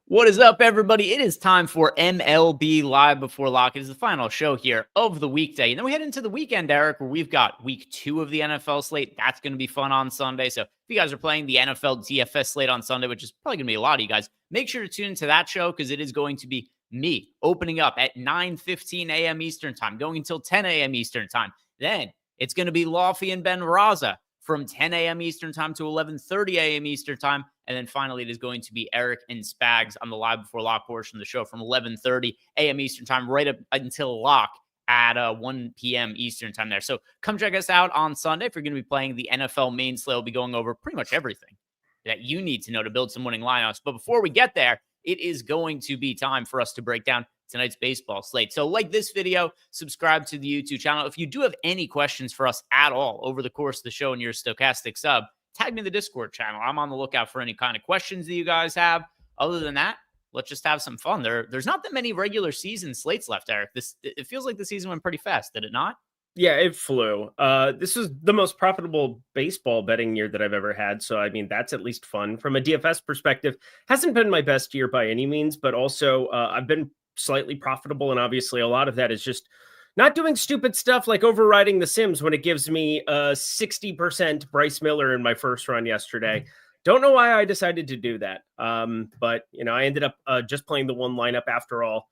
What is up, everybody? It is time for MLB Live Before Lock. It is the final show here of the weekday. And then we head into the weekend, Eric, where we've got week 2 of the NFL slate. That's going to be fun on Sunday. So if you guys are playing the NFL DFS slate on Sunday, which is probably going to be a lot of you guys, make sure to tune into that show because it is going to be me opening up at 9:15 a.m. Eastern time, going until 10 a.m. Eastern time. Then it's going to be Lofty and Ben Raza from 10 a.m. Eastern time to 11:30 a.m. Eastern time. And then finally, it is going to be Eric and Spags on the Live Before Lock portion of the show from 11:30 a.m. Eastern time right up until lock at 1 p.m. Eastern time there. So come check us out on Sunday. If you're going to be playing the NFL main slate, we'll be going over pretty much everything that you need to know to build some winning lineups. But before we get there, it is going to be time for us to break down tonight's baseball slate. So like this video, subscribe to the YouTube channel. If you do have any questions for us at all over the course of the show and you're a Stokastic sub, tag me in the Discord channel. I'm on the lookout for any kind of questions that you guys have. Other than that, let's just have some fun. There's not that many regular season slates left, Eric. It feels like the season went pretty fast, did it not? Yeah, it flew. This was the most profitable baseball betting year that I've ever had. So, I mean, that's at least fun. From a DFS perspective, hasn't been my best year by any means, but also I've been slightly profitable. And obviously a lot of that is just not doing stupid stuff like overriding the Sims when it gives me 60% Bryce Miller in my first run yesterday. Don't know why I decided to do that. But, I ended up just playing the one lineup after all.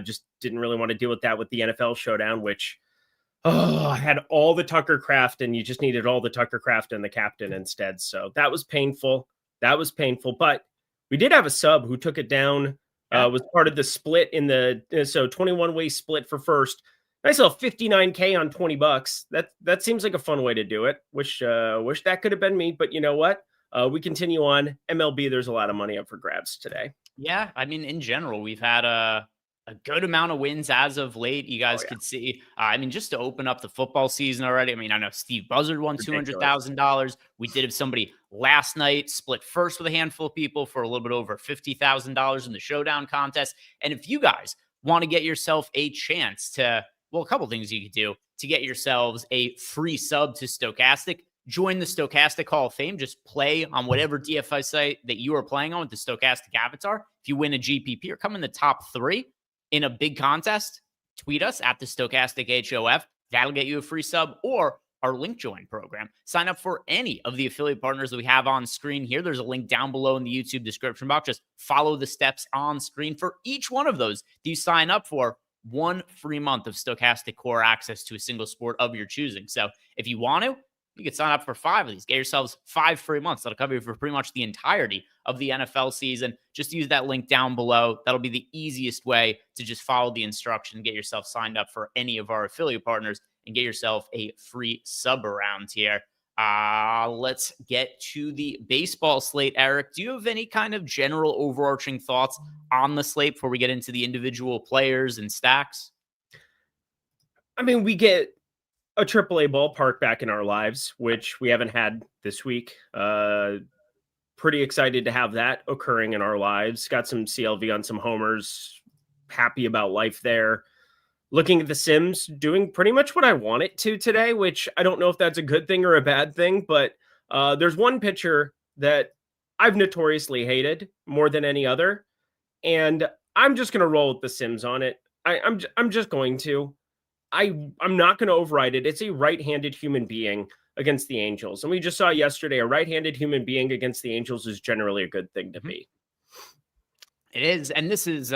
Just didn't really want to deal with that with the NFL showdown, which... I had all the Tucker Craft and you just needed all the Tucker Craft and the captain instead. So that was painful. But we did have a sub who took it down, was part of the split in the 21-way split for first. Nice little $59K on $20. That seems like a fun way to do it. Wish that could have been me, but you know what? We continue on MLB. There's a lot of money up for grabs today. Yeah. I mean, in general, we've had a good amount of wins as of late. You guys could see, just to open up the football season already. I know Steve Buzzard won $200,000. We did have somebody last night split first with a handful of people for a little bit over $50,000 in the showdown contest. And if you guys want to get yourself a chance to, a couple things you could do to get yourselves a free sub to Stokastic, join the Stokastic Hall of Fame. Just play on whatever DFI site that you are playing on with the Stokastic avatar. If you win a GPP or come in the top 3, in a big contest, tweet us at the Stokastic HOF. That'll get you a free sub or our link join program. Sign up for any of the affiliate partners that we have on screen here. There's a link down below in the YouTube description box. Just follow the steps on screen for each one of those. Do you sign up for 1 free month of Stokastic Core access to a single sport of your choosing? So if you want to, you can sign up for 5 of these. Get yourselves 5 free months. That'll cover you for pretty much the entirety of the NFL season. Just use that link down below. That'll be the easiest way to just follow the instruction, get yourself signed up for any of our affiliate partners, and get yourself a free sub around here. Let's get to the baseball slate, Eric. Do you have any kind of general overarching thoughts on the slate before we get into the individual players and stacks? We get a AAA ballpark back in our lives, which we haven't had this week. Pretty excited to have that occurring in our lives. Got some CLV on some homers. Happy about life there. Looking at the Sims, doing pretty much what I want it to today, which I don't know if that's a good thing or a bad thing, but there's one pitcher that I've notoriously hated more than any other, and I'm just going to roll with the Sims on it. I'm just going to. I'm not going to override it. It's a right-handed human being against the Angels. And we just saw yesterday, a right-handed human being against the Angels is generally a good thing to be. It is. And this is,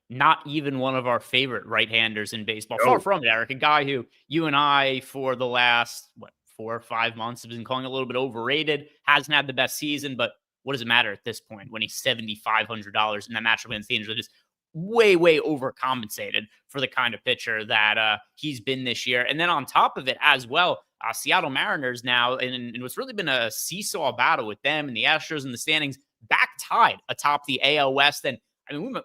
not even one of our favorite right-handers in baseball. Far from it, Eric. A guy who you and I, for the last, 4 or 5 months, have been calling a little bit overrated. Hasn't had the best season, but what does it matter at this point when he's $7,500 in that matchup against the Angels? Just way overcompensated for the kind of pitcher that he's been this year. And then on top of it as well, Seattle Mariners now, and what's really been a seesaw battle with them and the Astros in the standings, back tied atop the AL West. And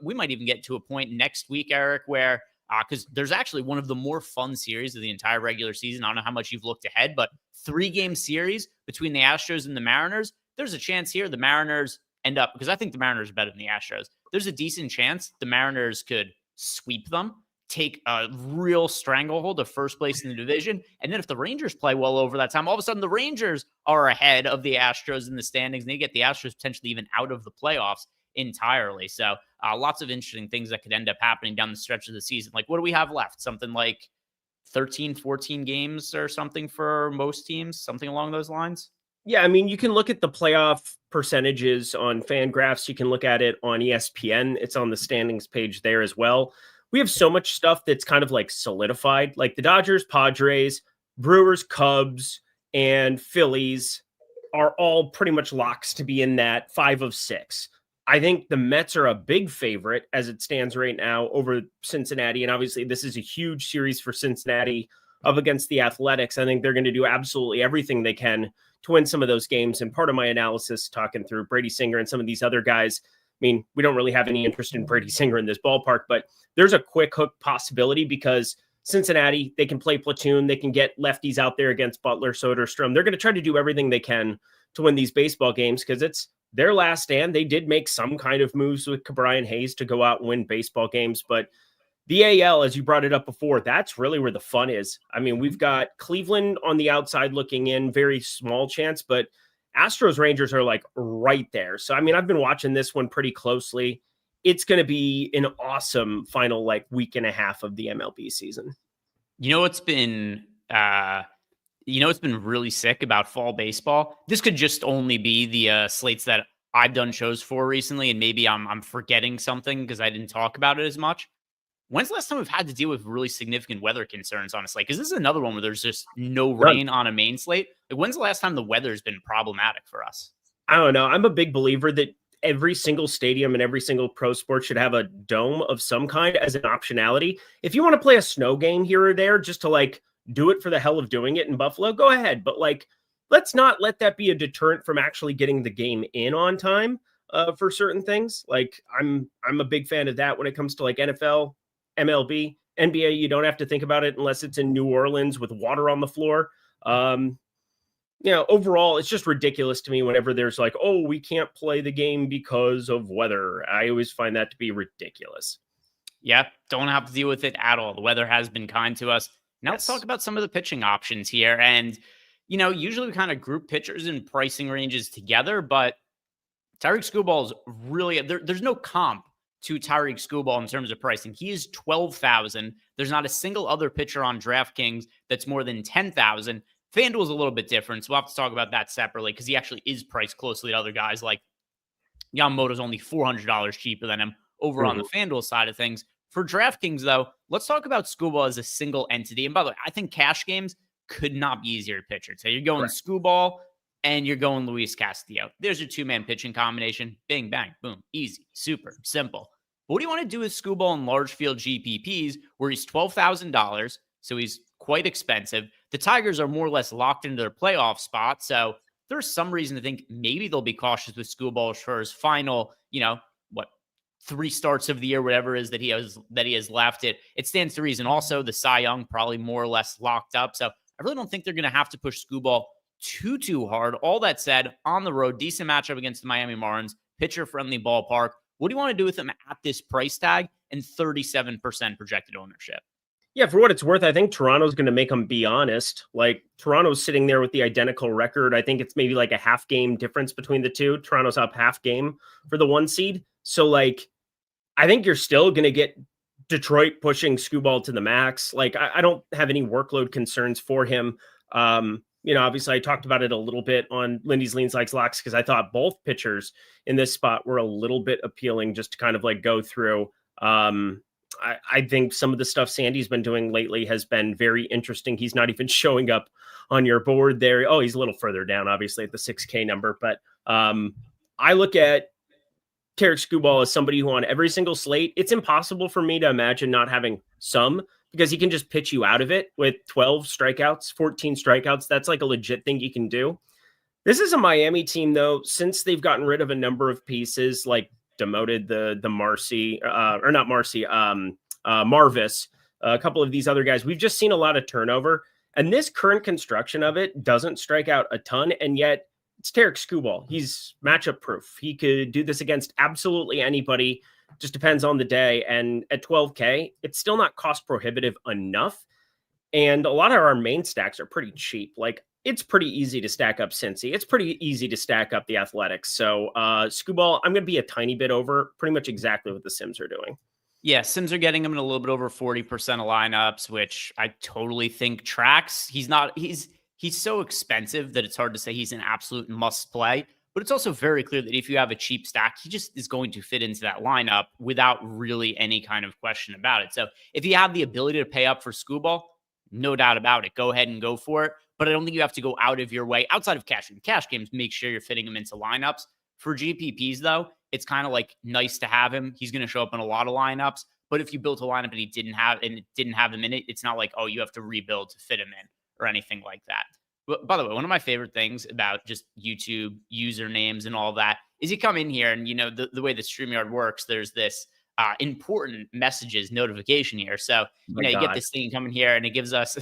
we might even get to a point next week, Eric, where because there's actually one of the more fun series of the entire regular season. I don't know how much you've looked ahead, but 3-game series between the Astros and the Mariners. There's a chance here the Mariners end up, because I think the Mariners are better than the Astros. There's a decent chance the Mariners could sweep them, take a real stranglehold of first place in the division. And then if the Rangers play well over that time, all of a sudden the Rangers are ahead of the Astros in the standings, and they get the Astros potentially even out of the playoffs. entirely. So lots of interesting things that could end up happening down the stretch of the season. Like, what do we have left? Something like 13, 14 games or something for most teams, something along those lines. Yeah, I mean, you can look at the playoff percentages on Fangraphs. You can look at it on ESPN. It's on the standings page there as well. We have so much stuff that's kind of like solidified, like the Dodgers, Padres, Brewers, Cubs, and Phillies are all pretty much locks to be in that 5 of 6. I think the Mets are a big favorite as it stands right now over Cincinnati. And obviously, this is a huge series for Cincinnati up against the Athletics. I think they're going to do absolutely everything they can to win some of those games. And part of my analysis, talking through Brady Singer and some of these other guys, I mean, we don't really have any interest in Brady Singer in this ballpark, but there's a quick hook possibility because Cincinnati, they can play platoon. They can get lefties out there against Butler, Soderstrom. They're going to try to do everything they can to win these baseball games because it's their last stand. They did make some kind of moves with Brian Hayes to go out and win baseball games, but the AL, as you brought it up before, that's really where the fun is. I mean, we've got Cleveland on the outside looking in, very small chance, but Astros Rangers are like right there. So, I mean, I've been watching this one pretty closely. It's going to be an awesome final like week and a half of the MLB season. You know, it's been really sick about fall baseball. This could just only be the slates that I've done shows for recently, and maybe I'm forgetting something because I didn't talk about it as much. When's the last time we've had to deal with really significant weather concerns on a slate? Because this is another one where there's just no rain on a main slate. Like, when's the last time the weather's been problematic for us? I don't know. I'm a big believer that every single stadium and every single pro sport should have a dome of some kind as an optionality. If you want to play a snow game here or there just to like do it for the hell of doing it in Buffalo, go ahead. But like, let's not let that be a deterrent from actually getting the game in on time for certain things. Like I'm a big fan of that when it comes to like NFL, MLB, NBA. You don't have to think about it unless it's in New Orleans with water on the floor. Overall, it's just ridiculous to me whenever there's like, oh, we can't play the game because of weather. I always find that to be ridiculous. Yeah, don't have to deal with it at all. The weather has been kind to us. Now let's talk about some of the pitching options here. And, usually we kind of group pitchers and pricing ranges together, but Tyreek Skubal is really, there's no comp to Tyreek Skubal in terms of pricing. He is $12,000. There's not a single other pitcher on DraftKings that's more than $10,000. FanDuel is a little bit different, so we'll have to talk about that separately because he actually is priced closely to other guys. Like Yamamoto's only $400 cheaper than him over on the FanDuel side of things. For DraftKings, though, let's talk about Skubal as a single entity. And by the way, I think cash games could not be easier to pitch. So you're going Skubal and you're going Luis Castillo. There's your two-man pitching combination. Bing, bang, boom. Easy, super, simple. But what do you want to do with Skubal in large field GPPs where he's $12,000, so he's quite expensive? The Tigers are more or less locked into their playoff spot, so there's some reason to think maybe they'll be cautious with Skubal for his final, 3 starts of the year, whatever it is that he has left. It stands to reason. Also, the Cy Young probably more or less locked up, so I really don't think they're going to have to push Skubal too hard. All that said, on the road, decent matchup against the Miami Marlins, pitcher-friendly ballpark. What do you want to do with him at this price tag and 37% projected ownership? Yeah, for what it's worth, I think Toronto's going to make them be honest. Like, Toronto's sitting there with the identical record. I think it's maybe like a half game difference between the two. Toronto's up half game for the 1 seed. So, like, I think you're still going to get Detroit pushing Skubal to the max. Like, I don't have any workload concerns for him. Obviously I talked about it a little bit on Lindy's Leans Likes Locks because I thought both pitchers in this spot were a little bit appealing just to kind of like go through. I think some of the stuff Sandy's been doing lately has been very interesting. He's not even showing up on your board there. Oh, he's a little further down, obviously, at the 6K number. But I look at Tarik Skubal as somebody who on every single slate, it's impossible for me to imagine not having some because he can just pitch you out of it with 12 strikeouts, 14 strikeouts. That's like a legit thing he can do. This is a Miami team, though, since they've gotten rid of a number of pieces, like demoted the Marcy, Marvis, a couple of these other guys. We've just seen a lot of turnover. And this current construction of it doesn't strike out a ton. And yet it's Tarik Skubal. He's matchup proof. He could do this against absolutely anybody. Just depends on the day. And at 12K, it's still not cost prohibitive enough. And a lot of our main stacks are pretty cheap. Like it's pretty easy to stack up Cincy. It's pretty easy to stack up the Athletics. So Scooball, I'm going to be a tiny bit over, pretty much exactly what the Sims are doing. Yeah, Sims are getting him in a little bit over 40% of lineups, which I totally think tracks. He's so expensive that it's hard to say he's an absolute must play. But it's also very clear that if you have a cheap stack, he just is going to fit into that lineup without really any kind of question about it. So if you have the ability to pay up for Scooball, no doubt about it. Go ahead and go for it. But I don't think you have to go out of your way outside of cash games. Make sure you're fitting him into lineups. For GPPs, though, it's kind of like nice to have him. He's going to show up in a lot of lineups. But if you built a lineup and it didn't have him in it, it's not like, oh, you have to rebuild to fit him in or anything like that. But by the way, one of my favorite things about just YouTube usernames and all that is you come in here and, the way that StreamYard works, there's this important messages notification here. So, you get this thing coming here and it gives us,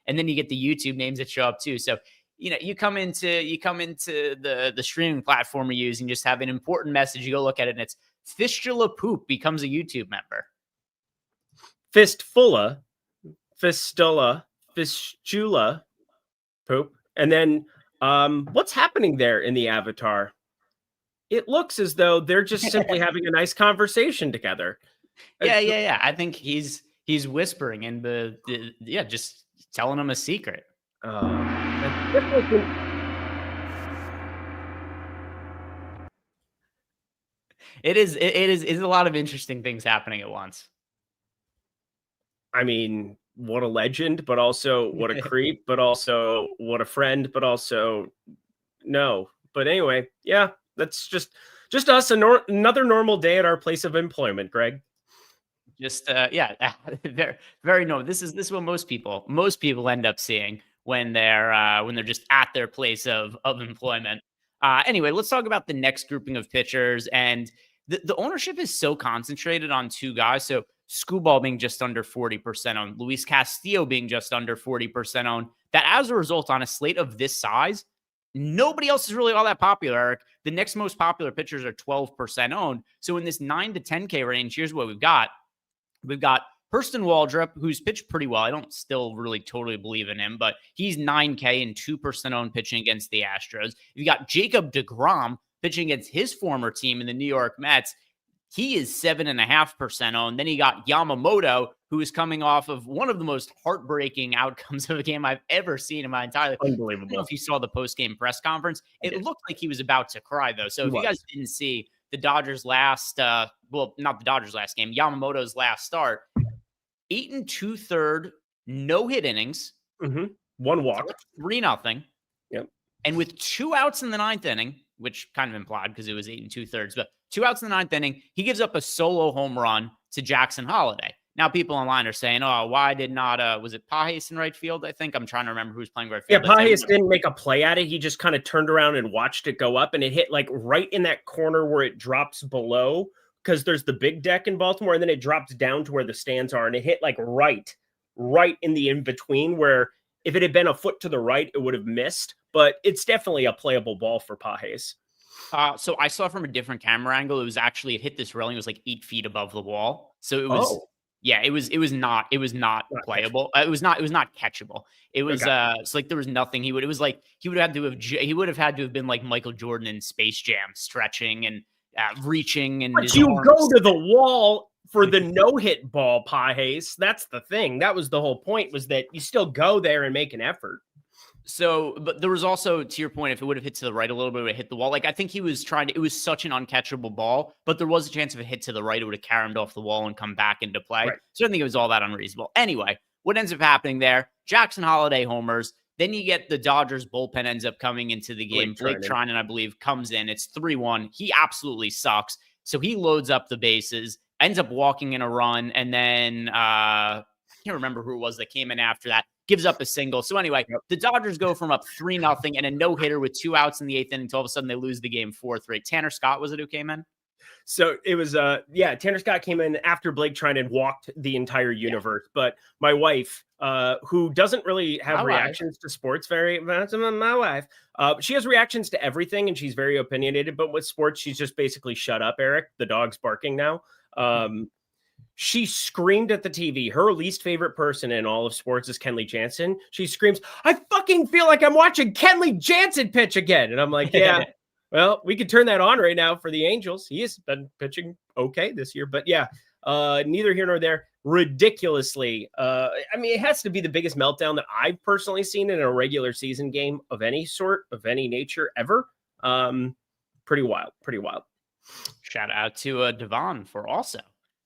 and then you get the YouTube names that show up too. So, you come into the streaming platform we use and just have an important message. You go look at it and it's Fistula Poop becomes a YouTube member. Fistula Poop. And then what's happening there in the avatar? It looks as though they're just simply having a nice conversation together. Yeah. I think he's whispering and just telling him a secret. It is a lot of interesting things happening at once. I mean, what a legend, but also what a creep, but also what a friend, but also no. But anyway, yeah, that's just us, another normal day at our place of employment, Greg. Just very, very normal. This is what most people end up seeing when they're just at their place of employment. Anyway, let's talk about the next grouping of pitchers. And the ownership is so concentrated on two guys. So Scooball being just under 40% owned, Luis Castillo being just under 40% owned, that as a result, on a slate of this size, nobody else is really all that popular, Eric. The next most popular pitchers are 12% owned. So in this 9 to 10K range, here's what we've got. We've got Hurston Waldrop, who's pitched pretty well. I don't still really totally believe in him, but he's 9K and 2% owned pitching against the Astros. You've got Jacob deGrom pitching against his former team in the New York Mets. He is 7.5% owned. Then you got Yamamoto, who is coming off of one of the most heartbreaking outcomes of a game I've ever seen in my entire life. Unbelievable. I don't know if you saw the post-game press conference. It looked like he was about to cry, though. So if you guys didn't see the Dodgers last, not the Dodgers last game, Yamamoto's last start, 8 2/3 no-hit innings. Mm-hmm. One walk. 3-0. Yep. And with 2 outs in the 9th inning, which kind of implied because it was 8 2/3, but 2 outs in the 9th inning, he gives up a solo home run to Jackson Holliday. Now, people online are saying, oh, why did not, was it Pages in right field? I think I'm trying to remember who's playing right field. Yeah, Pages didn't make a play at it. He just kind of turned around and watched it go up, and it hit like right in that corner where it drops below, because there's the big deck in Baltimore, and then it drops down to where the stands are, and it hit like right in the in-between, where if it had been a foot to the right, it would have missed. But it's definitely a playable ball for Pages. So I saw from a different camera angle. It hit this railing. It was like 8 feet above the wall. So it was, it was not playable. It was not catchable. It was, it's like there was nothing he would have had to have been like Michael Jordan in Space Jam, stretching and reaching. And but you go to the wall for the no-hit ball, Pages. That's the thing. That was the whole point, was that you still go there and make an effort. So, but there was also, to your point, if it would have hit to the right a little bit, it would have hit the wall. Like, I think he was it was such an uncatchable ball, but there was a chance if it hit to the right, it would have caromed off the wall and come back into play. Right. So I don't think it was all that unreasonable. Anyway, what ends up happening there, Jackson Holliday homers. Then you get the Dodgers bullpen ends up coming into the game. Blake Trinan, I believe, comes in. It's 3-1. He absolutely sucks. So he loads up the bases, ends up walking in a run, and then I can't remember who it was that came in after that. Gives up a single. So anyway, the Dodgers go from up 3-0 and a no-hitter with 2 outs in the 8th inning until all of a sudden they lose the game 4-3. Tanner Scott was it who came in? So it was, Tanner Scott came in after Blake Trinan walked the entire universe. Yeah. But my wife, who doesn't really have reactions to sports my wife, she has reactions to everything and she's very opinionated. But with sports, she's just basically shut up, Eric. The dog's barking now. She screamed at the TV. Her least favorite person in all of sports is Kenley Jansen. She screams, I fucking feel like I'm watching Kenley Jansen pitch again. And I'm like, yeah, well, we could turn that on right now for the Angels. He has been pitching okay this year. But yeah, neither here nor there. Ridiculously. I mean, it has to be the biggest meltdown that I've personally seen in a regular season game of any sort, of any nature ever. Pretty wild. Pretty wild. Shout out to Devon for also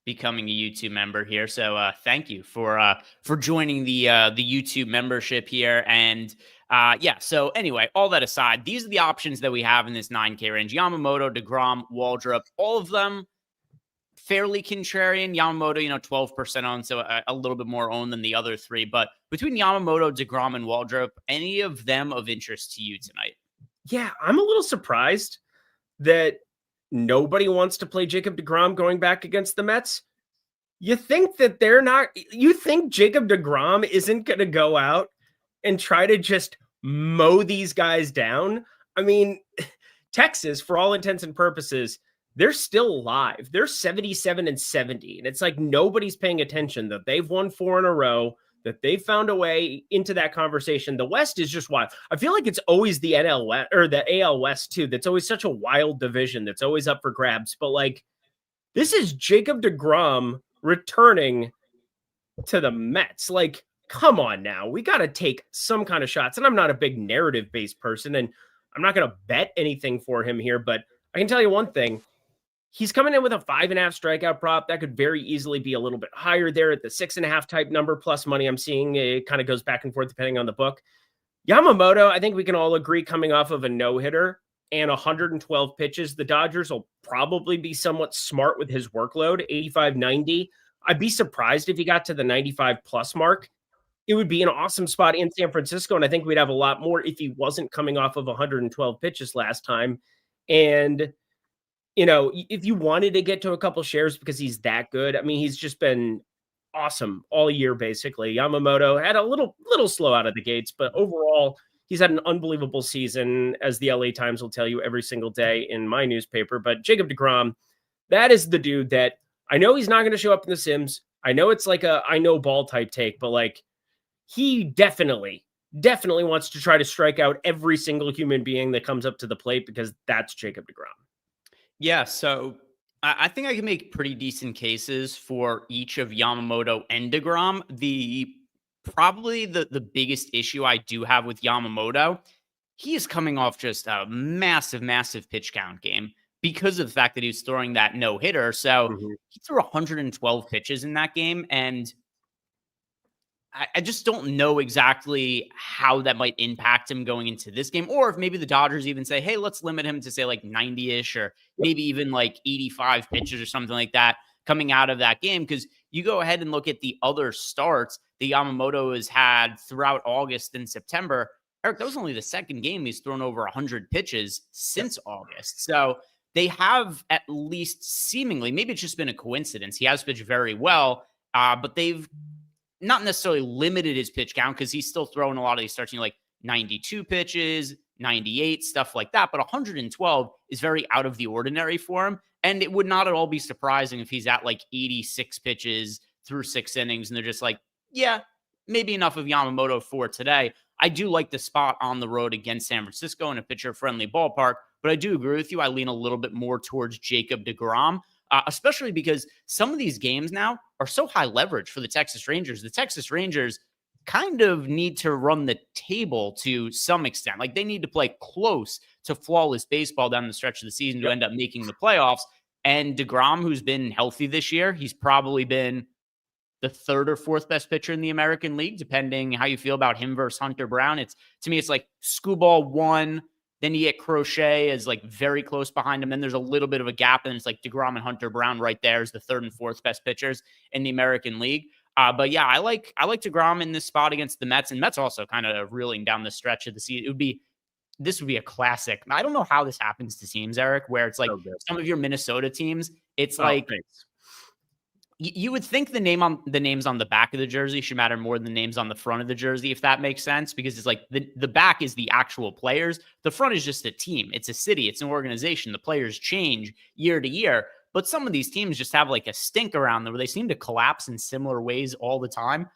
becoming a YouTube member here. So thank you for joining the YouTube membership here. And yeah, so anyway, all that aside, these are the options that we have in this 9K range. Yamamoto, DeGrom, Waldrop, all of them fairly contrarian. Yamamoto, 12% owned, so a little bit more owned than the other three. But between Yamamoto, DeGrom, and Waldrop, any of them of interest to you tonight? Yeah, I'm a little surprised that nobody wants to play Jacob deGrom going back against the Mets. You think that you think Jacob deGrom isn't going to go out and try to just mow these guys down? I mean, Texas, for all intents and purposes, they're still alive. They're 77-70. And it's like nobody's paying attention that they've won 4 in a row, that they found a way into that conversation. The West is just wild. I feel like it's always the NL West or the AL West too. That's always such a wild division that's always up for grabs. But like, this is Jacob deGrom returning to the Mets. Like, come on now. We got to take some kind of shots. And I'm not a big narrative-based person, and I'm not going to bet anything for him here, but I can tell you one thing. He's coming in with a 5.5 strikeout prop. That could very easily be a little bit higher there at the 6.5 type number plus money I'm seeing. It kind of goes back and forth depending on the book. Yamamoto, I think we can all agree, coming off of a no-hitter and 112 pitches, the Dodgers will probably be somewhat smart with his workload, 85-90. I'd be surprised if he got to the 95 plus mark. It would be an awesome spot in San Francisco, and I think we'd have a lot more if he wasn't coming off of 112 pitches last time. And if you wanted to get to a couple shares because he's that good, I mean, he's just been awesome all year, basically. Yamamoto had a little slow out of the gates, but overall, he's had an unbelievable season, as the LA Times will tell you every single day in my newspaper. But Jacob deGrom, that is the dude that I know he's not going to show up in the Sims. I know it's like I know ball type take, but like, he definitely wants to try to strike out every single human being that comes up to the plate, because that's Jacob deGrom. Yeah, so I think I can make pretty decent cases for each of Yamamoto and deGrom. Probably the biggest issue I do have with Yamamoto, he is coming off just a massive pitch count game because of the fact that he was throwing that no-hitter. So he threw 112 pitches in that game, and I just don't know exactly how that might impact him going into this game, or if maybe the Dodgers even say, hey, let's limit him to say like 90-ish or maybe even like 85 pitches or something like that coming out of that game. Because you go ahead and look at the other starts that Yamamoto has had throughout August and September. Eric, that was only the second game he's thrown over 100 pitches since August. So they have, at least seemingly, maybe it's just been a coincidence, he has pitched very well, but they've not necessarily limited his pitch count, because he's still throwing a lot of these starts, like 92 pitches, 98, stuff like that. But 112 is very out of the ordinary for him. And it would not at all be surprising if he's at like 86 pitches through 6 innings, and they're just like, yeah, maybe enough of Yamamoto for today. I do like the spot on the road against San Francisco in a pitcher-friendly ballpark, but I do agree with you. I lean a little bit more towards Jacob deGrom. Especially because some of these games now are so high leverage for the Texas Rangers. The Texas Rangers kind of need to run the table to some extent. Like, they need to play close to flawless baseball down the stretch of the season to end up making the playoffs. And deGrom, who's been healthy this year, he's probably been the 3rd or 4th best pitcher in the American League, depending how you feel about him versus Hunter Brown. To me, it's like Skubal 1, then you get Crochet as like very close behind him. Then there's a little bit of a gap, and it's like deGrom and Hunter Brown right there as the 3rd and 4th best pitchers in the American League. But yeah, I like deGrom in this spot against the Mets, and Mets also kind of reeling down the stretch of the season. This would be a classic. I don't know how this happens to teams, Eric, where it's like some of your Minnesota teams, it's like thanks. You would think the names on the back of the jersey should matter more than the names on the front of the jersey, if that makes sense, because it's like the back is the actual players. The front is just a team. It's a city. It's an organization. The players change year to year. but some of these teams just have like a stink around them where they seem to collapse in similar ways all the time.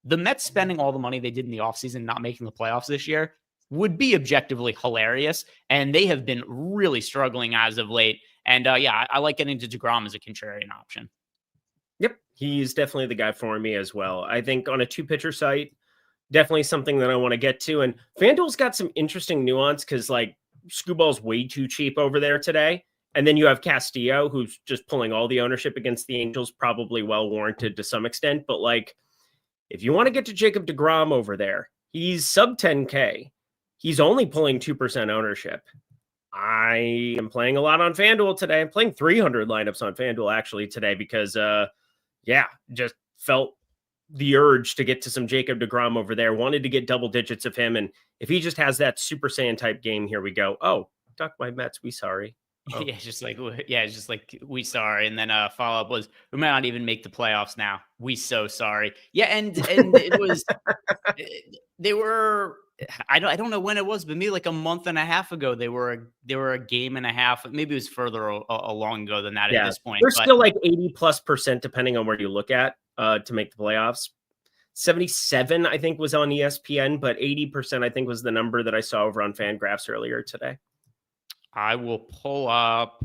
The Mets spending all the money they did in the offseason, not making the playoffs this year, would be objectively hilarious. And they have been really struggling as of late. And I like getting to DeGrom as a contrarian option. Yep, he's definitely the guy for me as well. I think on a 2-pitcher site, definitely something that I want to get to. And FanDuel's got some interesting nuance because like Scooball's way too cheap over there today. And then you have Castillo, who's just pulling all the ownership against the Angels, probably well warranted to some extent. But like, if you want to get to Jacob deGrom over there, he's sub 10K. He's only pulling 2% ownership. I am playing a lot on FanDuel today. I'm playing 300 lineups on FanDuel actually today because, just felt the urge to get to some Jacob deGrom over there. Wanted to get double digits of him. And if he just has that Super Saiyan type game, here we go. Oh, duck my Mets. We sorry. Oh. It's just like we sorry, and then follow up was we might not even make the playoffs now. We so sorry. Yeah, and it was they were I don't know when it was, but maybe like a month and a half ago they were a game and a half. Maybe it was further along ago than that at this point. They're still like 80+% depending on where you look at to make the playoffs. 77 I think was on ESPN, but 80% I think was the number that I saw over on FanGraphs earlier today. I will pull up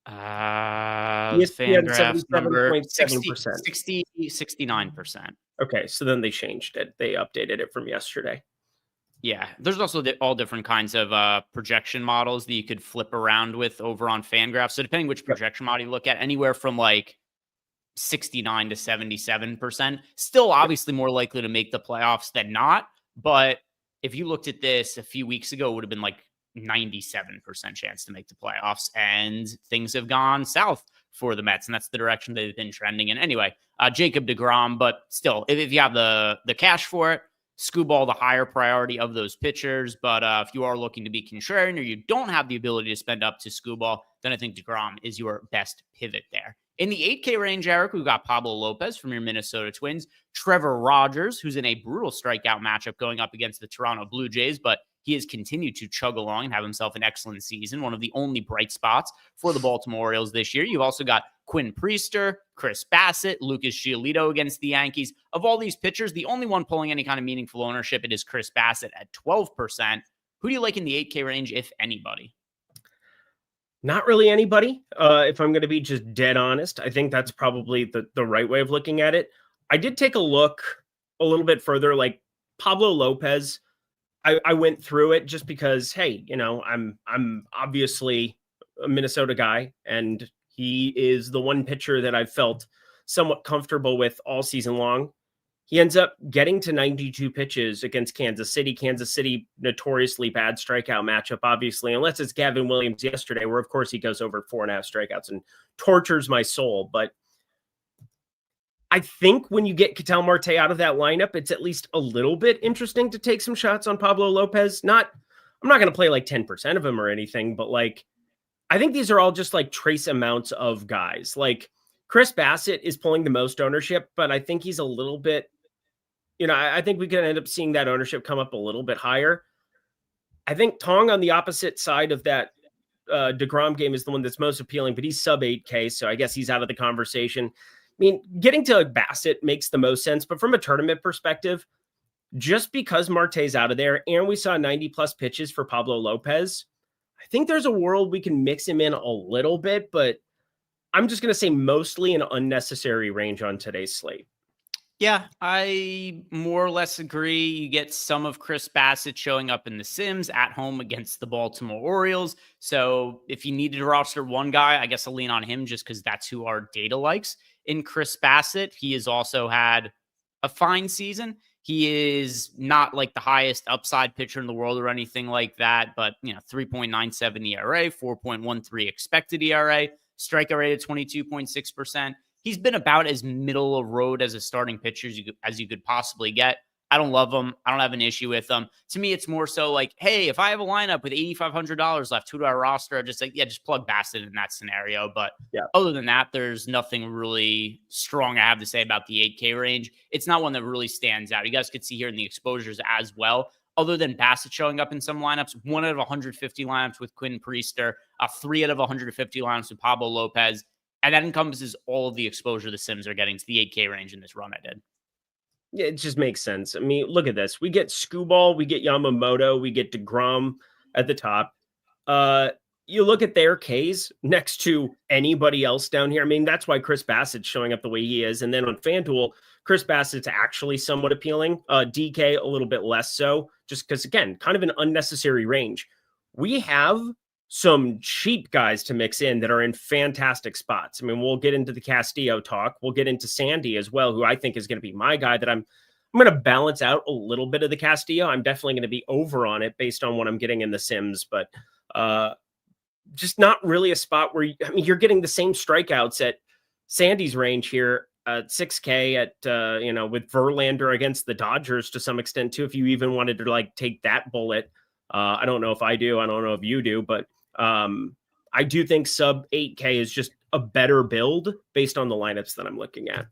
FanGraphs number 69%. Okay, so then they changed it. They updated it from yesterday. Yeah, there's also all different kinds of projection models that you could flip around with over on FanGraphs. So depending which projection model you look at, anywhere from like 69 to 77%. Still obviously more likely to make the playoffs than not. But if you looked at this a few weeks ago, it would have been like 97% chance to make the playoffs, and things have gone south for the Mets, and that's the direction they've been trending in. Anyway, Jacob deGrom, but still, if you have the cash for it, Scooball the higher priority of those pitchers. But if you are looking to be contrarian or you don't have the ability to spend up to Scooball, then I think deGrom is your best pivot there. In the 8K range, Eric, we've got Pablo Lopez from your Minnesota Twins, Trevor Rogers, who's in a brutal strikeout matchup going up against the Toronto Blue Jays, but he has continued to chug along and have himself an excellent season, one of the only bright spots for the Baltimore Orioles this year. You've also got Quinn Priester, Chris Bassett, Lucas Giolito against the Yankees. Of all these pitchers, the only one pulling any kind of meaningful ownership, it is Chris Bassett at 12%. Who do you like in the 8K range, if anybody? Not really anybody, if I'm going to be just dead honest. I think that's probably the right way of looking at it. I did take a look a little bit further, like Pablo Lopez. I went through it just because, hey, I'm obviously a Minnesota guy, and he is the one pitcher that I've felt somewhat comfortable with all season long. He ends up getting to 92 pitches against Kansas City. Kansas City, notoriously bad strikeout matchup, obviously, unless it's Gavin Williams yesterday, where, of course, he goes over 4.5 strikeouts and tortures my soul. But I think when you get Ketel Marte out of that lineup, it's at least a little bit interesting to take some shots on Pablo Lopez. I'm not going to play like 10% of him or anything, but like, I think these are all just like trace amounts of guys. Like Chris Bassett is pulling the most ownership, but I think he's a little bit, I think we could end up seeing that ownership come up a little bit higher. I think Tong on the opposite side of that deGrom game is the one that's most appealing, but he's sub 8K. So I guess he's out of the conversation. I mean, getting to Bassett makes the most sense, but from a tournament perspective, just because Marte's out of there and we saw 90+ pitches for Pablo Lopez, I think there's a world we can mix him in a little bit, but I'm just going to say mostly an unnecessary range on today's slate. Yeah, I more or less agree. You get some of Chris Bassett showing up in the Sims at home against the Baltimore Orioles. So if you needed to roster one guy, I guess I'll lean on him just because that's who our data likes. In Chris Bassett, he has also had a fine season. He is not like the highest upside pitcher in the world or anything like that, but 3.97 ERA, 4.13 expected ERA, strikeout rate at 22.6%. He's been about as middle of road as a starting pitcher as you could possibly get. I don't love him. I don't have an issue with him. To me, it's more so like, hey, if I have a lineup with $8,500 left, who do I roster? Just plug Bassett in that scenario. But other than that, there's nothing really strong I have to say about the 8K range. It's not one that really stands out. You guys could see here in the exposures as well. other than Bassett showing up in some lineups, 1 out of 150 lineups with Quinn Priester, 3 out of 150 lineups with Pablo Lopez. And that encompasses all of the exposure the Sims are getting to the 8K range in this run I did. Yeah, it just makes sense. I mean, look at this. We get Skubal, we get Yamamoto, we get DeGrom at the top. You look at their Ks next to anybody else down here. I mean, that's why Chris Bassett's showing up the way he is. And then on FanDuel, Chris Bassett's actually somewhat appealing. DK a little bit less so, just because, again, kind of an unnecessary range. We have some cheap guys to mix in that are in fantastic spots. I mean, we'll get into the Castillo talk. We'll get into Sandy as well, who I think is going to be my guy that I'm going to balance out a little bit of the Castillo. I'm definitely going to be over on it based on what I'm getting in the Sims, but just not really a spot where you're getting the same strikeouts at Sandy's range here at 6K at, with Verlander against the Dodgers to some extent too, if you even wanted to like take that bullet. I don't know if I do. I don't know if you do, but I do think sub 8K is just a better build based on the lineups that I'm looking at.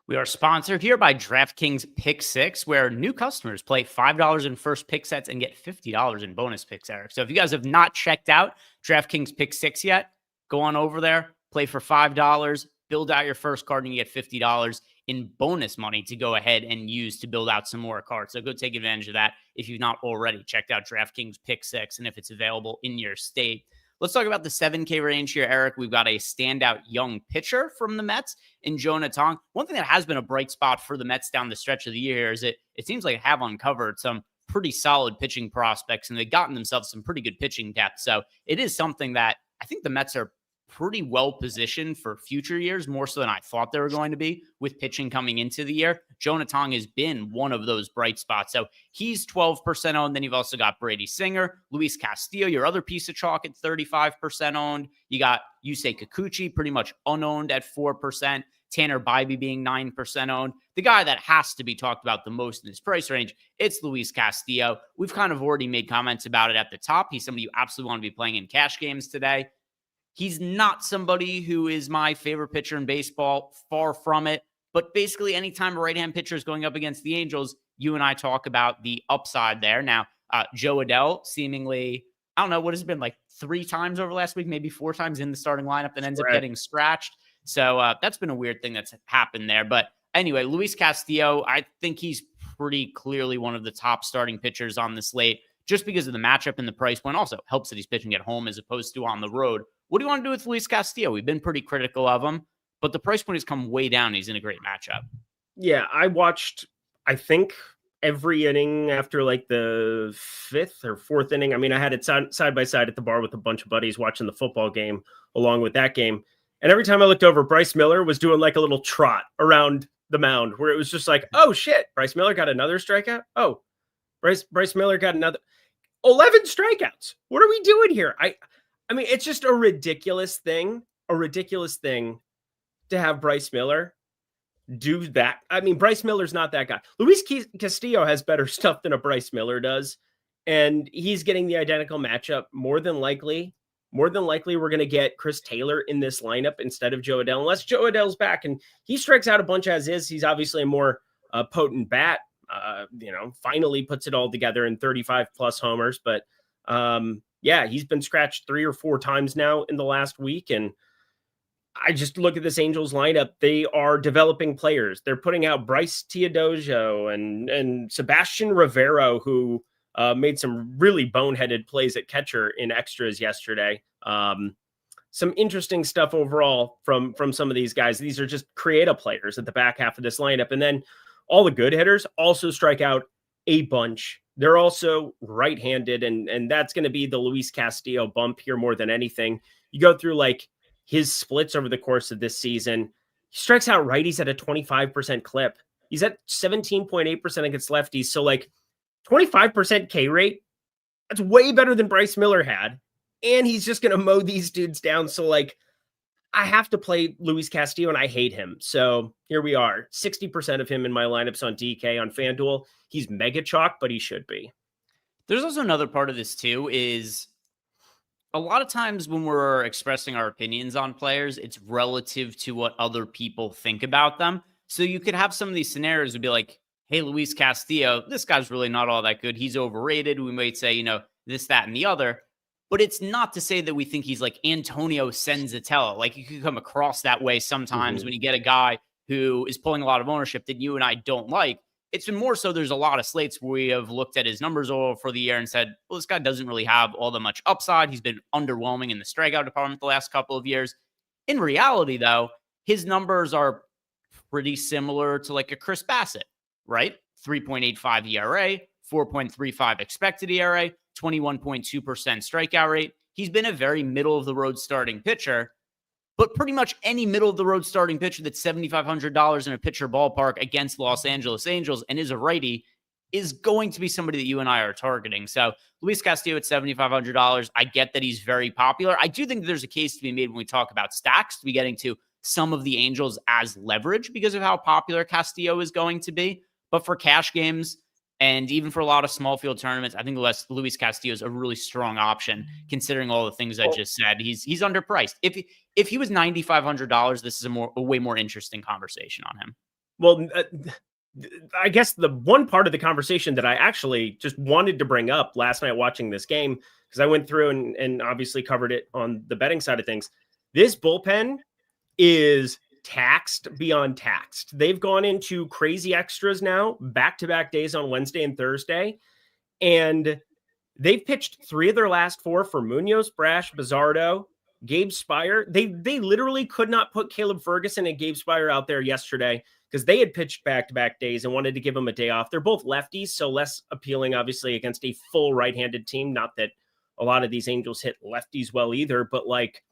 We are sponsored here by DraftKings Pick 6, where new customers play $5 in first pick sets and get $50 in bonus picks, Eric. So if you guys have not checked out DraftKings Pick 6 yet, go on over there, play for $5, build out your first card, and you get $50 in bonus money to go ahead and use to build out some more cards. So go take advantage of that if you've not already checked out DraftKings Pick 6 and if it's available in your state. Let's talk about the 7K range here, Eric. We've got a standout young pitcher from the Mets in Jonah Tong. One thing that has been a bright spot for the Mets down the stretch of the year is it seems like they have uncovered some pretty solid pitching prospects, and they've gotten themselves some pretty good pitching depth. So it is something that I think the Mets are pretty well positioned for future years, more so than I thought they were going to be with pitching coming into the year. Jonah Tong has been one of those bright spots. So he's 12% owned. Then you've also got Brady Singer, Luis Castillo, your other piece of chalk at 35% owned. You got Yusei Kikuchi, pretty much unowned at 4%. Tanner Bybee being 9% owned. The guy that has to be talked about the most in this price range, it's Luis Castillo. We've kind of already made comments about it at the top. He's somebody you absolutely want to be playing in cash games today. He's not somebody who is my favorite pitcher in baseball, far from it. But basically, anytime a right-hand pitcher is going up against the Angels, you and I talk about the upside there. Now, Joe Adell seemingly, I don't know, what has it been like 3 times over last week, maybe 4 times in the starting lineup and ends up getting scratched. So that's been a weird thing that's happened there. But anyway, Luis Castillo, I think he's pretty clearly one of the top starting pitchers on the slate just because of the matchup and the price point. Also helps that he's pitching at home as opposed to on the road. What do you want to do with Luis Castillo? We've been pretty critical of him, but the price point has come way down. He's in a great matchup. Yeah, I watched, I think, every inning after like the 5th or 4th inning. I mean, I had it side by side at the bar with a bunch of buddies watching the football game along with that game. And every time I looked over, Bryce Miller was doing like a little trot around the mound where it was just like, oh shit, Bryce Miller got another strikeout. Oh, Bryce Miller got another 11 strikeouts. What are we doing here? I mean, it's just a ridiculous thing to have Bryce Miller do that. I mean, Bryce Miller's not that guy. Luis Castillo has better stuff than a Bryce Miller does, and he's getting the identical matchup. More than likely, we're going to get Chris Taylor in this lineup instead of Joe Adell, unless Joe Adell's back, and he strikes out a bunch as is. He's obviously a more potent bat, finally puts it all together in 35 plus homers, but yeah, he's been scratched 3 or 4 times now in the last week. And I just look at this Angels lineup. They are developing players. They're putting out Bryce Teodoso and Sebastian Rivero, who made some really boneheaded plays at catcher in extras yesterday. Some interesting stuff overall from some of these guys. These are just creative players at the back half of this lineup. And then all the good hitters also strike out a bunch. They're also right-handed, and that's going to be the Luis Castillo bump here more than anything. You go through like his splits over the course of this season. He strikes out righties at a 25% clip. He's at 17.8% against lefties. So like 25% K rate, that's way better than Bryce Miller had. And he's just going to mow these dudes down. So like, I have to play Luis Castillo, and I hate him. So here we are. 60% of him in my lineups on DK on FanDuel. He's mega chalk, but he should be. There's also another part of this too, is a lot of times when we're expressing our opinions on players, it's relative to what other people think about them. So you could have some of these scenarios would be like, hey, Luis Castillo, this guy's really not all that good. He's overrated. We might say, this, that, and the other. But it's not to say that we think he's like Antonio Senzatella. Like, you could come across that way sometimes when you get a guy who is pulling a lot of ownership that you and I don't like. It's been more so there's a lot of slates where we have looked at his numbers all for the year and said, well, this guy doesn't really have all that much upside. He's been underwhelming in the strikeout department the last couple of years. In reality, though, his numbers are pretty similar to like a Chris Bassett, right? 3.85 ERA, 4.35 expected ERA, 21.2% strikeout rate. He's been a very middle of the road starting pitcher. But pretty much any middle-of-the-road starting pitcher that's $7,500 in a pitcher ballpark against Los Angeles Angels and is a righty is going to be somebody that you and I are targeting. So Luis Castillo at $7,500, I get that he's very popular. I do think there's a case to be made when we talk about stacks to be getting to some of the Angels as leverage because of how popular Castillo is going to be. But for cash games, and even for a lot of small field tournaments, I think Luis Castillo is a really strong option, considering all the things I just said. He's underpriced. If he was $9,500, this is a way more interesting conversation on him. Well, I guess the one part of the conversation that I actually just wanted to bring up last night watching this game, because I went through and obviously covered it on the betting side of things. This bullpen is taxed beyond taxed. They've gone into crazy extras now, back-to-back days on Wednesday and Thursday. And they've pitched 3 of their last 4 for Munoz, Brash, Bizzardo, Gabe Spire. They literally could not put Caleb Ferguson and Gabe Spire out there yesterday because they had pitched back-to-back days and wanted to give them a day off. They're both lefties, so less appealing, obviously, against a full right-handed team. Not that a lot of these Angels hit lefties well either, but like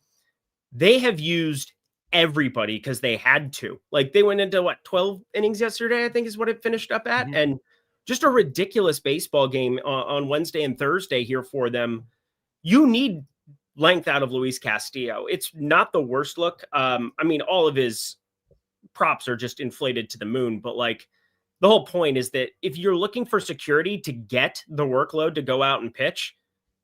they have used everybody because they had to. Like they went into 12 innings yesterday, I think is what it finished up at. And just a ridiculous baseball game on Wednesday and Thursday here for them. You need length out of Luis Castillo. It's not the worst look. I mean, all of his props are just inflated to the moon, but like the whole point is that if you're looking for security to get the workload to go out and pitch,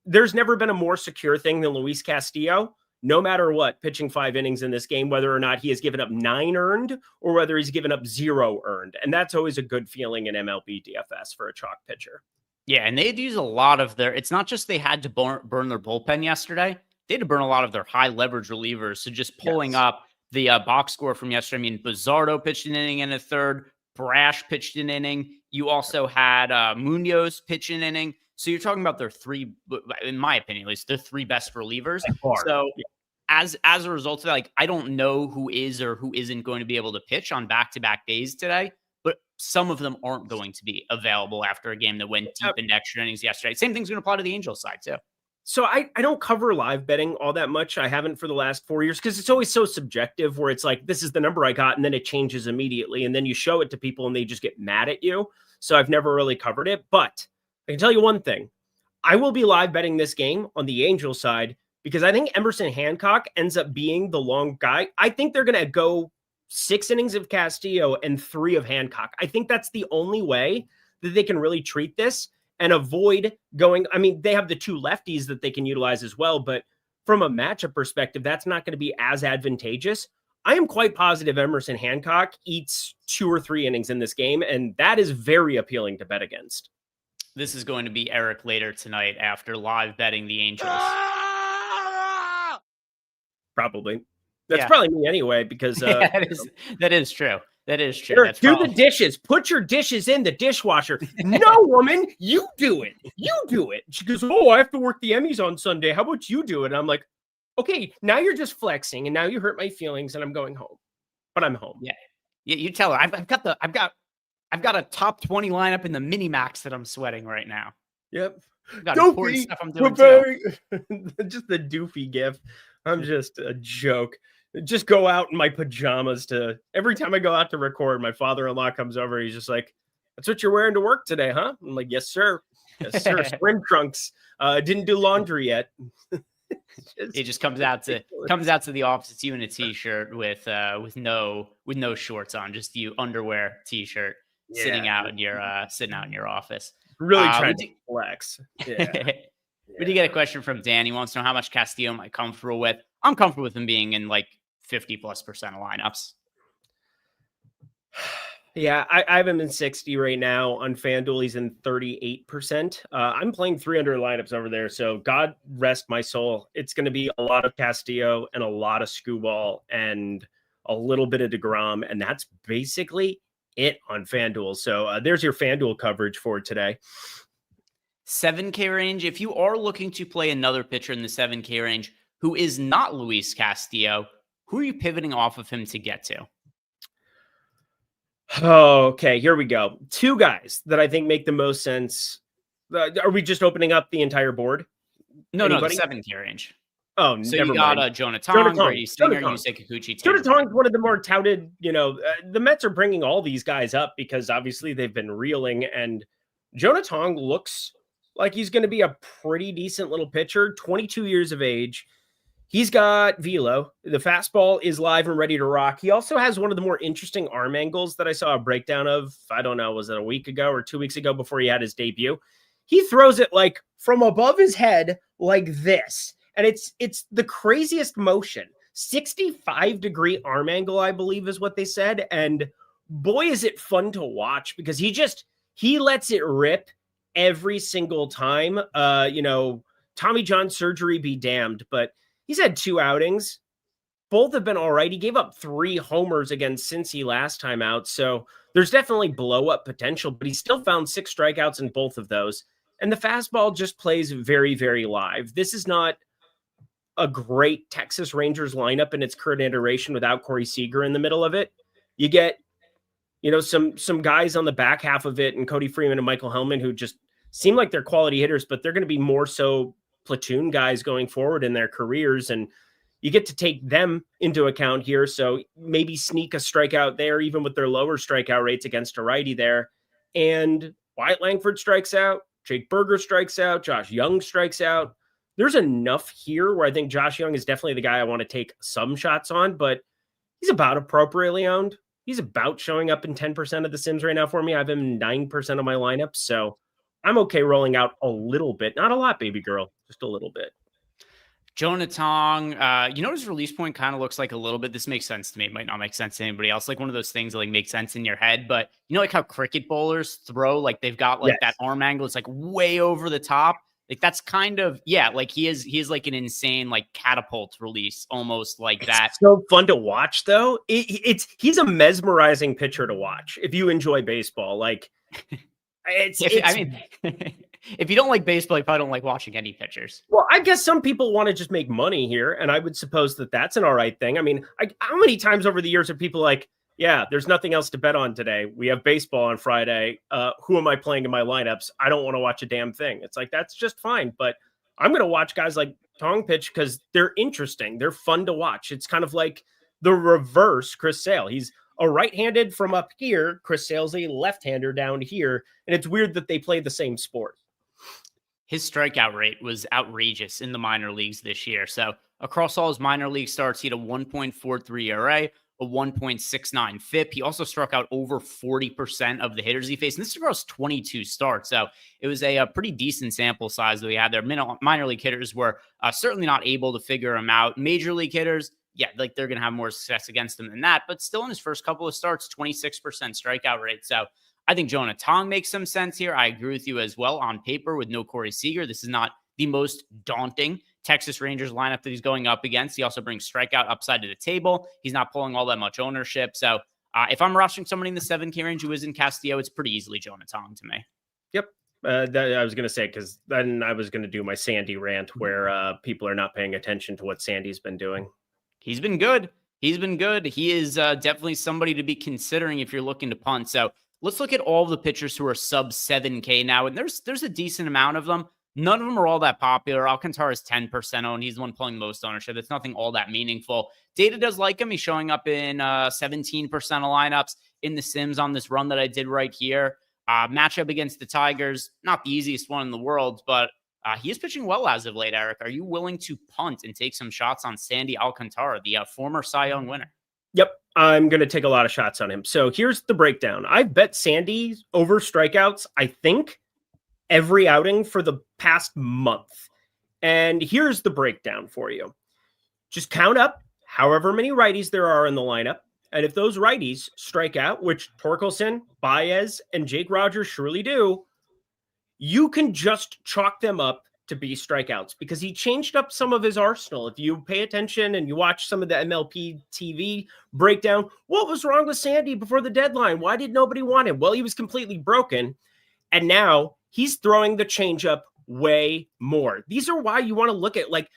there's never been a more secure thing than Luis Castillo. No matter what, pitching 5 innings in this game, whether or not he has given up 9 earned or whether he's given up 0 earned. And that's always a good feeling in MLB DFS for a chalk pitcher. Yeah, and they had to use a lot of it's not just they had to burn their bullpen yesterday. They had to burn a lot of their high leverage relievers. So just pulling up the box score from yesterday. I mean, Bizzardo pitched an inning and a third. Brash pitched an inning. You also had Munoz pitch an inning. So you're talking about their 3, in my opinion, at least, their 3 best relievers. So as a result of that, like, I don't know who is or who isn't going to be able to pitch on back-to-back days today, but some of them aren't going to be available after a game that went deep into extra innings yesterday. Same thing's going to apply to the Angels side too. So I don't cover live betting all that much. I haven't for the last 4 years because it's always so subjective where it's like, this is the number I got, and then it changes immediately. And then you show it to people and they just get mad at you. So I've never really covered it. But I can tell you one thing. I will be live betting this game on the Angels side because I think Emerson Hancock ends up being the long guy. I think they're going to go 6 innings of Castillo and 3 of Hancock. I think that's the only way that they can really treat this and avoid going. I mean, they have the 2 lefties that they can utilize as well, but from a matchup perspective, that's not going to be as advantageous. I am quite positive Emerson Hancock eats 2 or 3 innings in this game, and that is very appealing to bet against. This is going to be Eric later tonight after live betting the Angels. Probably. That's probably me anyway, because that is true. That is true. Eric, do the dishes. Put your dishes in the dishwasher. No, woman, you do it. You do it. She goes, oh, I have to work the Emmys on Sunday. How about you do it? And I'm like, okay, now you're just flexing, and now you hurt my feelings, and I'm going home. But I'm home. Yeah. You tell her. I've got a top 20 lineup in the mini max that I'm sweating right now. Yep. I've got important stuff I'm doing just the doofy gif. I'm just a joke. Just go out in my pajamas every time I go out to record, my father-in-law comes over. He's just like, that's what you're wearing to work today, huh? I'm like, yes, sir. Yes, sir. Swim trunks. Didn't do laundry yet. It just comes out to the office. It's you in a t-shirt with no shorts on, just you underwear t-shirt sitting out in your office. Really trying to flex. Yeah. We did get a question from Dan. He wants to know how much Castillo am I comfortable with. I'm comfortable with him being in like 50+% of lineups. Yeah, I have him in 60 right now. On FanDuel, he's in 38%. I'm playing 300 lineups over there, so God rest my soul. It's going to be a lot of Castillo and a lot of Skubal and a little bit of DeGrom, and that's basically it on FanDuel. So there's your FanDuel coverage for today. 7K range. If you are looking to play another pitcher in the 7K range who is not Luis Castillo, who are you pivoting off of him to get to? Okay, here we go. Two guys that I think make the most sense. Are we just opening up the entire board? No, the 7K range. Oh, so never you got mind. Jonah Tong, Brady Singer, Yusei Kikuchi. Jonah Tong's one of the more touted, the Mets are bringing all these guys up because obviously they've been reeling, and Jonah Tong looks like he's going to be a pretty decent little pitcher, 22 years of age. He's got velo. The fastball is live and ready to rock. He also has one of the more interesting arm angles that I saw a breakdown of. I don't know, was it a week ago or 2 weeks ago before he had his debut? He throws it like from above his head like this. And it's the craziest motion. 65-degree arm angle, I believe is what they said. And boy, is it fun to watch because he lets it rip every single time. Tommy John surgery be damned, but he's had 2 outings. Both have been all right. He gave up 3 homers against Cincy last time out. So there's definitely blow-up potential, but he still found 6 strikeouts in both of those. And the fastball just plays very, very live. This is not a great Texas Rangers lineup in its current iteration without Corey Seager in the middle of it. You get, some guys on the back half of it and Cody Freeman and Michael Hellman who just seem like they're quality hitters, but they're going to be more so platoon guys going forward in their careers. And you get to take them into account here. So maybe sneak a strikeout there, even with their lower strikeout rates against a righty there. And Wyatt Langford strikes out. Jake Berger strikes out. Josh Young strikes out. There's enough here where I think Josh Young is definitely the guy I want to take some shots on, but he's about appropriately owned. He's about showing up in 10% of the sims right now for me. I have him in 9% of my lineup. So I'm okay rolling out a little bit. Not a lot, baby girl. Just a little bit. Jonah Tong, his release point kind of looks like a little bit. This makes sense to me. It might not make sense to anybody else. Like one of those things that like makes sense in your head. But like how cricket bowlers throw, like they've got like that arm angle. It's like way over the top. Like that's kind of, like he is like an insane like catapult release, almost like that. It's so fun to watch though. He's a mesmerizing pitcher to watch. If you enjoy baseball, like if you don't like baseball, you probably don't like watching any pitchers. Well, I guess some people want to just make money here. And I would suppose that that's an all right thing. I mean, how many times over the years are people like, yeah, there's nothing else to bet on today. We have baseball on Friday. Who am I playing in my lineups? I don't want to watch a damn thing. It's like, that's just fine. But I'm going to watch guys like Tong pitch because they're interesting. They're fun to watch. It's kind of like the reverse Chris Sale. He's a right-handed from up here. Chris Sale's a left-hander down here. And it's weird that they play the same sport. His strikeout rate was outrageous in the minor leagues this year. So across all his minor league starts, he had a 1.43 ERA, a 1.69 FIP. He also struck out over 40% of the hitters he faced. And this is across 22 starts. So it was a pretty decent sample size that we had there. Minor league hitters were certainly not able to figure him out. Major league hitters, like they're going to have more success against him than that. But still in his first couple of starts, 26% strikeout rate. So I think Jonah Tong makes some sense here. I agree with you as well. On paper with no Corey Seager, this is not the most daunting Texas Rangers lineup that he's going up against. He also brings strikeout upside to the table. He's not pulling all that much ownership. So if I'm rushing somebody in the 7K range who isn't Castillo, it's pretty easily Jonah Tong to me. Yep. I was going to say, because then I was going to do my Sandy rant where people are not paying attention to what Sandy's been doing. He's been good. He is definitely somebody to be considering if you're looking to punt. So let's look at all the pitchers who are sub 7K now. And there's a decent amount of them. None of them are all that popular. Alcantara is 10% owned. He's the one pulling most ownership. It's nothing all that meaningful. Data does like him. He's showing up in 17% of lineups in the Sims on this run that I did right here. Matchup against the Tigers, not the easiest one in the world, but he is pitching well as of late, Eric. Are you willing to punt and take some shots on Sandy Alcantara, the former Cy Young winner? Yep, I'm going to take a lot of shots on him. So here's the breakdown. I've bet Sandy over strikeouts, I think, every outing for the past month. And here's the breakdown for you. Just count up however many righties there are in the lineup And if those righties strike out, which Torkelson, Baez, and Jake Rogers surely do, you can just chalk them up to be strikeouts because he changed up some of his arsenal. If you pay attention and you watch some of the MLB TV breakdown, what was wrong with Sandy before the deadline? Why did nobody want him? Well, he was completely broken. And now he's throwing the changeup way more. These are why you want to look at, like,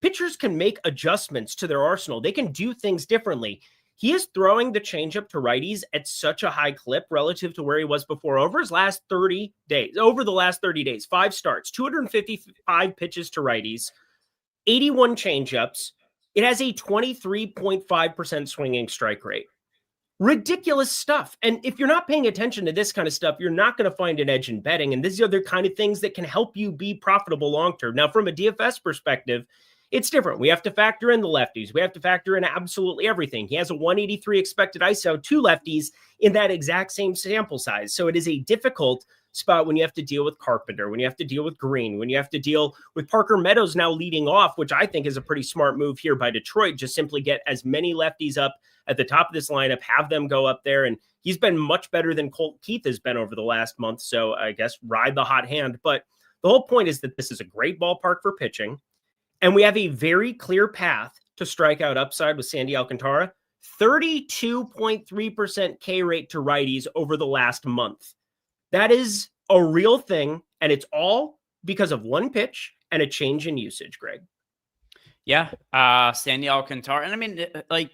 pitchers can make adjustments to their arsenal. They can do things differently. He is throwing the changeup to righties at such a high clip relative to where he was before over the last 30 days, 5 starts, 255 pitches to righties, 81 changeups. It has a 23.5% swinging strike rate. Ridiculous stuff. And if you're not paying attention to this kind of stuff, you're not going to find an edge in betting. And these are the kind of things that can help you be profitable long-term. Now, from a DFS perspective, it's different. We have to factor in the lefties. We have to factor in absolutely everything. He has a 183 expected ISO, 2 lefties in that exact same sample size. So it is a difficult spot when you have to deal with Carpenter, when you have to deal with Green, when you have to deal with Parker Meadows now leading off, which I think is a pretty smart move here by Detroit. Just simply get as many lefties up at the top of this lineup, have them go up there. And he's been much better than Colt Keith has been over the last month. So I guess ride the hot hand. But the whole point is that this is a great ballpark for pitching. And we have a very clear path to strikeout upside with Sandy Alcantara. 32.3% K rate to righties over the last month. That is a real thing, and it's all because of one pitch and a change in usage, Greg. Yeah, Sandy Alcantara. And I mean, like,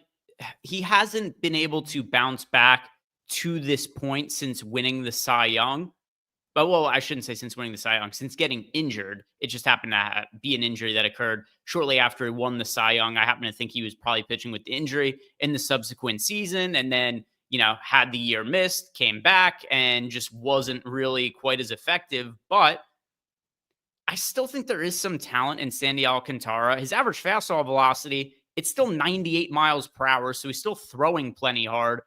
he hasn't been able to bounce back to this point since winning the Cy Young. But, well, I shouldn't say since winning the Cy Young, since getting injured. It just happened to be an injury that occurred shortly after he won the Cy Young. I happen to think he was probably pitching with the injury in the subsequent season and then, had the year missed, came back, and just wasn't really quite as effective. But I still think there is some talent in Sandy Alcantara. His average fastball velocity, it's still 98 miles per hour, so he's still throwing plenty hard.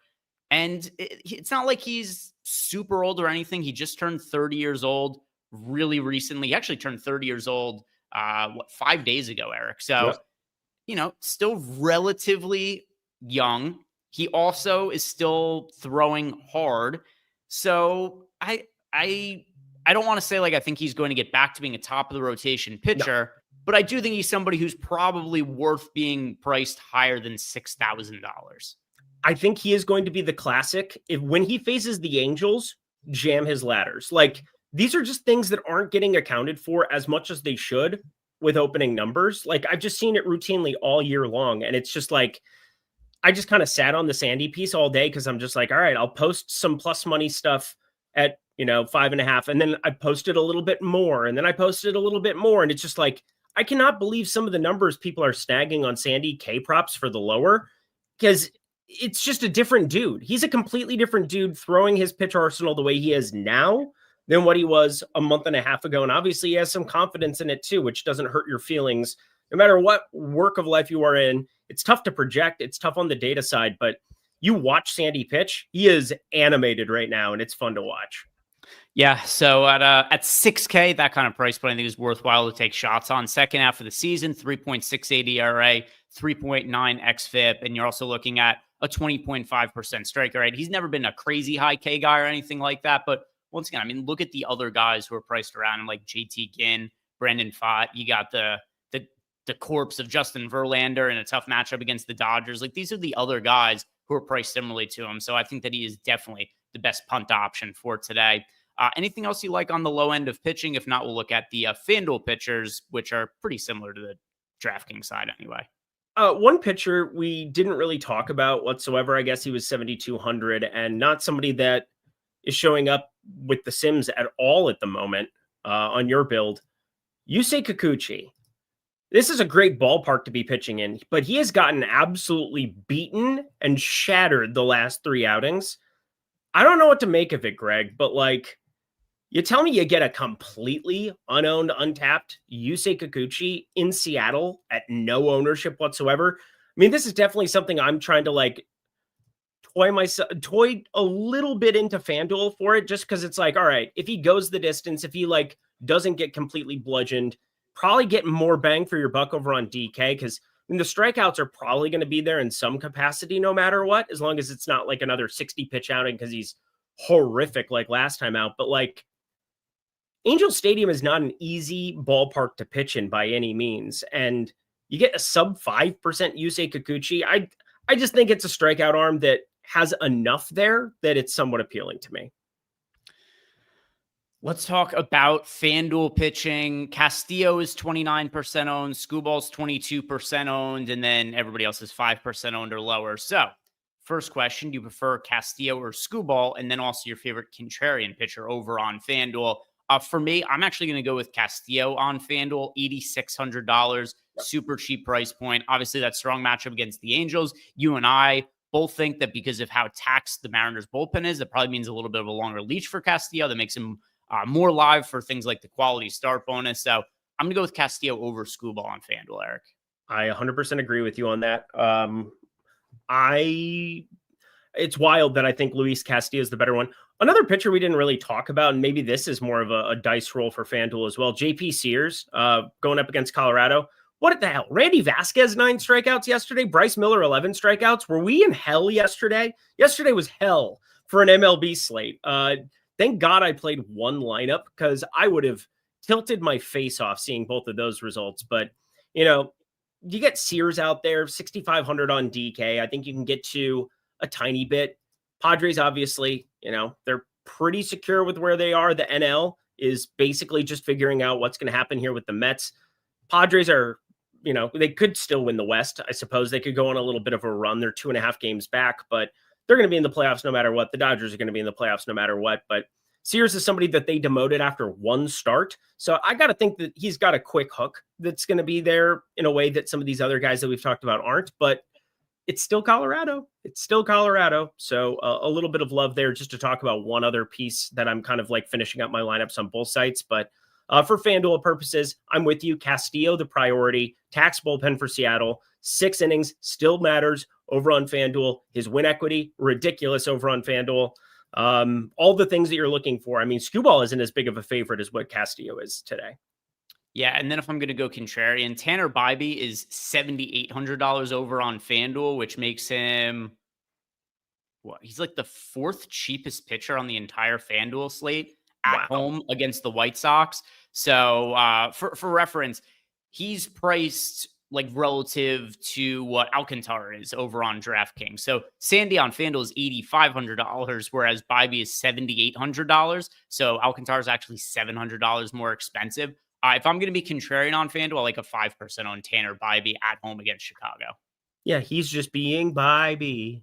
And it's not like he's super old or anything. He just turned 30 years old really recently. He actually turned 30 years old, 5 days ago, Eric. So, still relatively young. He also is still throwing hard. So I don't want to say like I think he's going to get back to being a top of the rotation pitcher, but I do think he's somebody who's probably worth being priced higher than $6,000. I think he is going to be the classic. When he faces the Angels, jam his ladders. Like, these are just things that aren't getting accounted for as much as they should with opening numbers. Like, I've just seen it routinely all year long. And it's just like, I just kind of sat on the Sandy piece all day because I'm just like, all right, I'll post some plus money stuff at, 5.5. And then I posted a little bit more. And then I posted a little bit more. And it's just like, I cannot believe some of the numbers people are snagging on Sandy K props for the lower, because it's just a different dude. He's a completely different dude throwing his pitch arsenal the way he is now than what he was a month and a half ago. And obviously he has some confidence in it too, which doesn't hurt your feelings. No matter what work of life you are in, it's tough to project. It's tough on the data side, but you watch Sandy pitch, he is animated right now and it's fun to watch. Yeah, so at 6K, that kind of price point I think is worthwhile to take shots on. Second half of the season, 3.68 ERA, 3.9 xFIP, and you're also looking at a 20.5% strike rate. He's never been a crazy high K guy or anything like that, but once again, I mean, look at the other guys who are priced around him, like JT Ginn, Brandon Pfaadt. You got the corpse of Justin Verlander in a tough matchup against the Dodgers. Like, these are the other guys who are priced similarly to him. So I think that he is definitely the best punt option for today. Anything else you like on the low end of pitching? If not, we'll look at the FanDuel pitchers, which are pretty similar to the DraftKings side anyway. One pitcher we didn't really talk about whatsoever. I guess he was 7,200 and not somebody that is showing up with the Sims at all at the moment on your build. Yusei Kikuchi. This is a great ballpark to be pitching in, but he has gotten absolutely beaten and shattered the last 3 outings. I don't know what to make of it, Greg, but like, you tell me you get a completely unowned, untapped Yusei Kikuchi in Seattle at no ownership whatsoever. I mean, this is definitely something I'm trying to like toy a little bit into FanDuel for it, just because it's like, all right, if he goes the distance, if he like doesn't get completely bludgeoned, probably get more bang for your buck over on DK, because mean, the strikeouts are probably going to be there in some capacity, no matter what, as long as it's not like another 60 pitch outing because he's horrific like last time out. But like, Angel Stadium is not an easy ballpark to pitch in by any means. And you get a sub 5% Yusei Kikuchi. I just think it's a strikeout arm that has enough there that it's somewhat appealing to me. Let's talk about FanDuel pitching. Castillo is 29% owned. Skubal 22% owned. And then everybody else is 5% owned or lower. So first question, do you prefer Castillo or Skubal? And then also your favorite contrarian pitcher over on FanDuel. For me, I'm actually going to go with Castillo on FanDuel, $8,600, super cheap price point. Obviously, that strong matchup against the Angels. You and I both think that because of how taxed the Mariners bullpen is, that probably means a little bit of a longer leash for Castillo. That makes him more live for things like the quality start bonus. So I'm going to go with Castillo over Skubal on FanDuel, Eric. I 100% agree with you on that. It's wild that I think Luis Castillo is the better one. Another pitcher we didn't really talk about, and maybe this is more of a dice roll for FanDuel as well. JP Sears going up against Colorado. What the hell? Randy Vasquez, 9 strikeouts yesterday. Bryce Miller, 11 strikeouts. Were we in hell yesterday? Yesterday was hell for an MLB slate. Thank God I played one lineup because I would have tilted my face off seeing both of those results. But, you know, you get Sears out there, 6,500 on DK. I think you can get to a tiny bit. Padres, obviously, you know, they're pretty secure with where they are. The NL is basically just figuring out what's going to happen here with the Mets. Padres are, you know, they could still win the West. I suppose they could go on a little bit of a run. They're 2.5 games back, but they're going to be in the playoffs no matter what. The Dodgers are going to be in the playoffs no matter what. But Sears is somebody that they demoted after one start. So I got to think that he's got a quick hook that's going to be there in a way that some of these other guys that we've talked about aren't. But it's still Colorado. It's still Colorado. So a little bit of love there just to talk about one other piece that I'm kind of like finishing up my lineups on both sites. But for FanDuel purposes, I'm with you. Castillo, the priority. Tax bullpen for Seattle. 6 innings still matters over on FanDuel. His win equity, ridiculous over on FanDuel. All the things that you're looking for. I mean, Skubal isn't as big of a favorite as what Castillo is today. Yeah, and then if I'm going to go contrarian, Tanner Bybee is $7,800 over on FanDuel, which makes him, what? He's like the 4th cheapest pitcher on the entire FanDuel slate at home against the White Sox. So for reference, he's priced like relative to what Alcantara is over on DraftKings. So Sandy on FanDuel is $8,500, whereas Bybee is $7,800. So Alcantara is actually $700 more expensive. If I'm going to be contrarian on FanDuel, I like a 5% on Tanner Bybee at home against Chicago. Yeah, he's just being Bybee.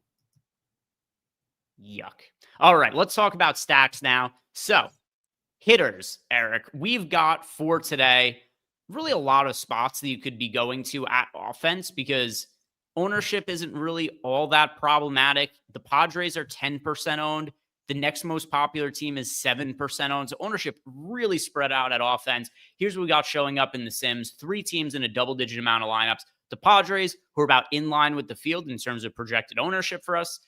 Yuck. All right, let's talk about stacks now. So, hitters, Eric, we've got for today really a lot of spots that you could be going to at offense because ownership isn't really all that problematic. The Padres are 10% owned. The next most popular team is 7% owned. So ownership really spread out at offense. Here's what we got showing up in the Sims. 3 teams in a double-digit amount of lineups. The Padres, who are about in line with the field in terms of projected ownership for us.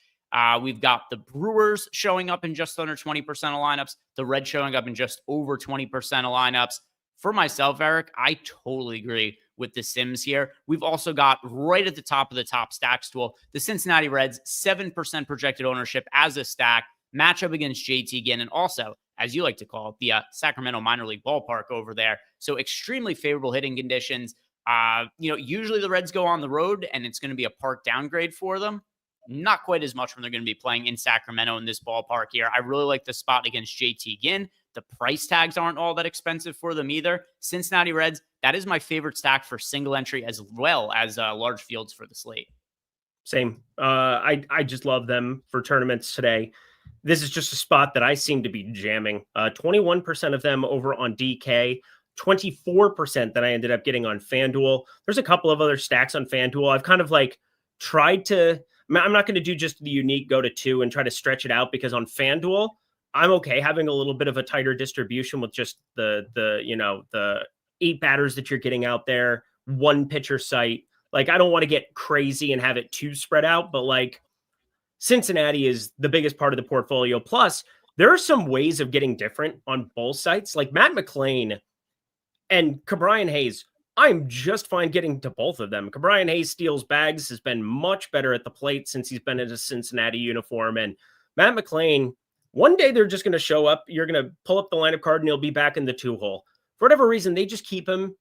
We've got the Brewers showing up in just under 20% of lineups. The Reds showing up in just over 20% of lineups. For myself, Eric, I totally agree with the Sims here. We've also got right at the top of the top stacks tool, the Cincinnati Reds, 7% projected ownership as a stack. Matchup against JT Ginn, and also, as you like to call it, the Sacramento minor league ballpark over there. So extremely favorable hitting conditions. Usually the Reds go on the road, and it's going to be a park downgrade for them. Not quite as much when they're going to be playing in Sacramento in this ballpark here. I really like the spot against JT Ginn. The price tags aren't all that expensive for them either. Cincinnati Reds, that is my favorite stack for single entry as well as large fields for the slate. Same. I just love them for tournaments today. This is just a spot that I seem to be jamming. 21% of them over on DK, 24% that I ended up getting on FanDuel. There's a couple of other stacks on FanDuel. I've kind of like tried to, I'm not going to do just the unique go to 2 and try to stretch it out because on FanDuel, I'm okay having a little bit of a tighter distribution with just the 8 batters that you're getting out there, 1 pitcher site. Like, I don't want to get crazy and have it too spread out, but like, Cincinnati is the biggest part of the portfolio. Plus, there are some ways of getting different on both sites. Like Matt McClain and Cabrian Hayes I'm just fine getting to both of them. Brian Hayes steals bags, has been much better at the plate since he's been in a Cincinnati uniform. And Matt McLain, one day they're just going to show up. You're going to pull up the lineup card and he'll be back in the 2-hole. For whatever reason, they just keep him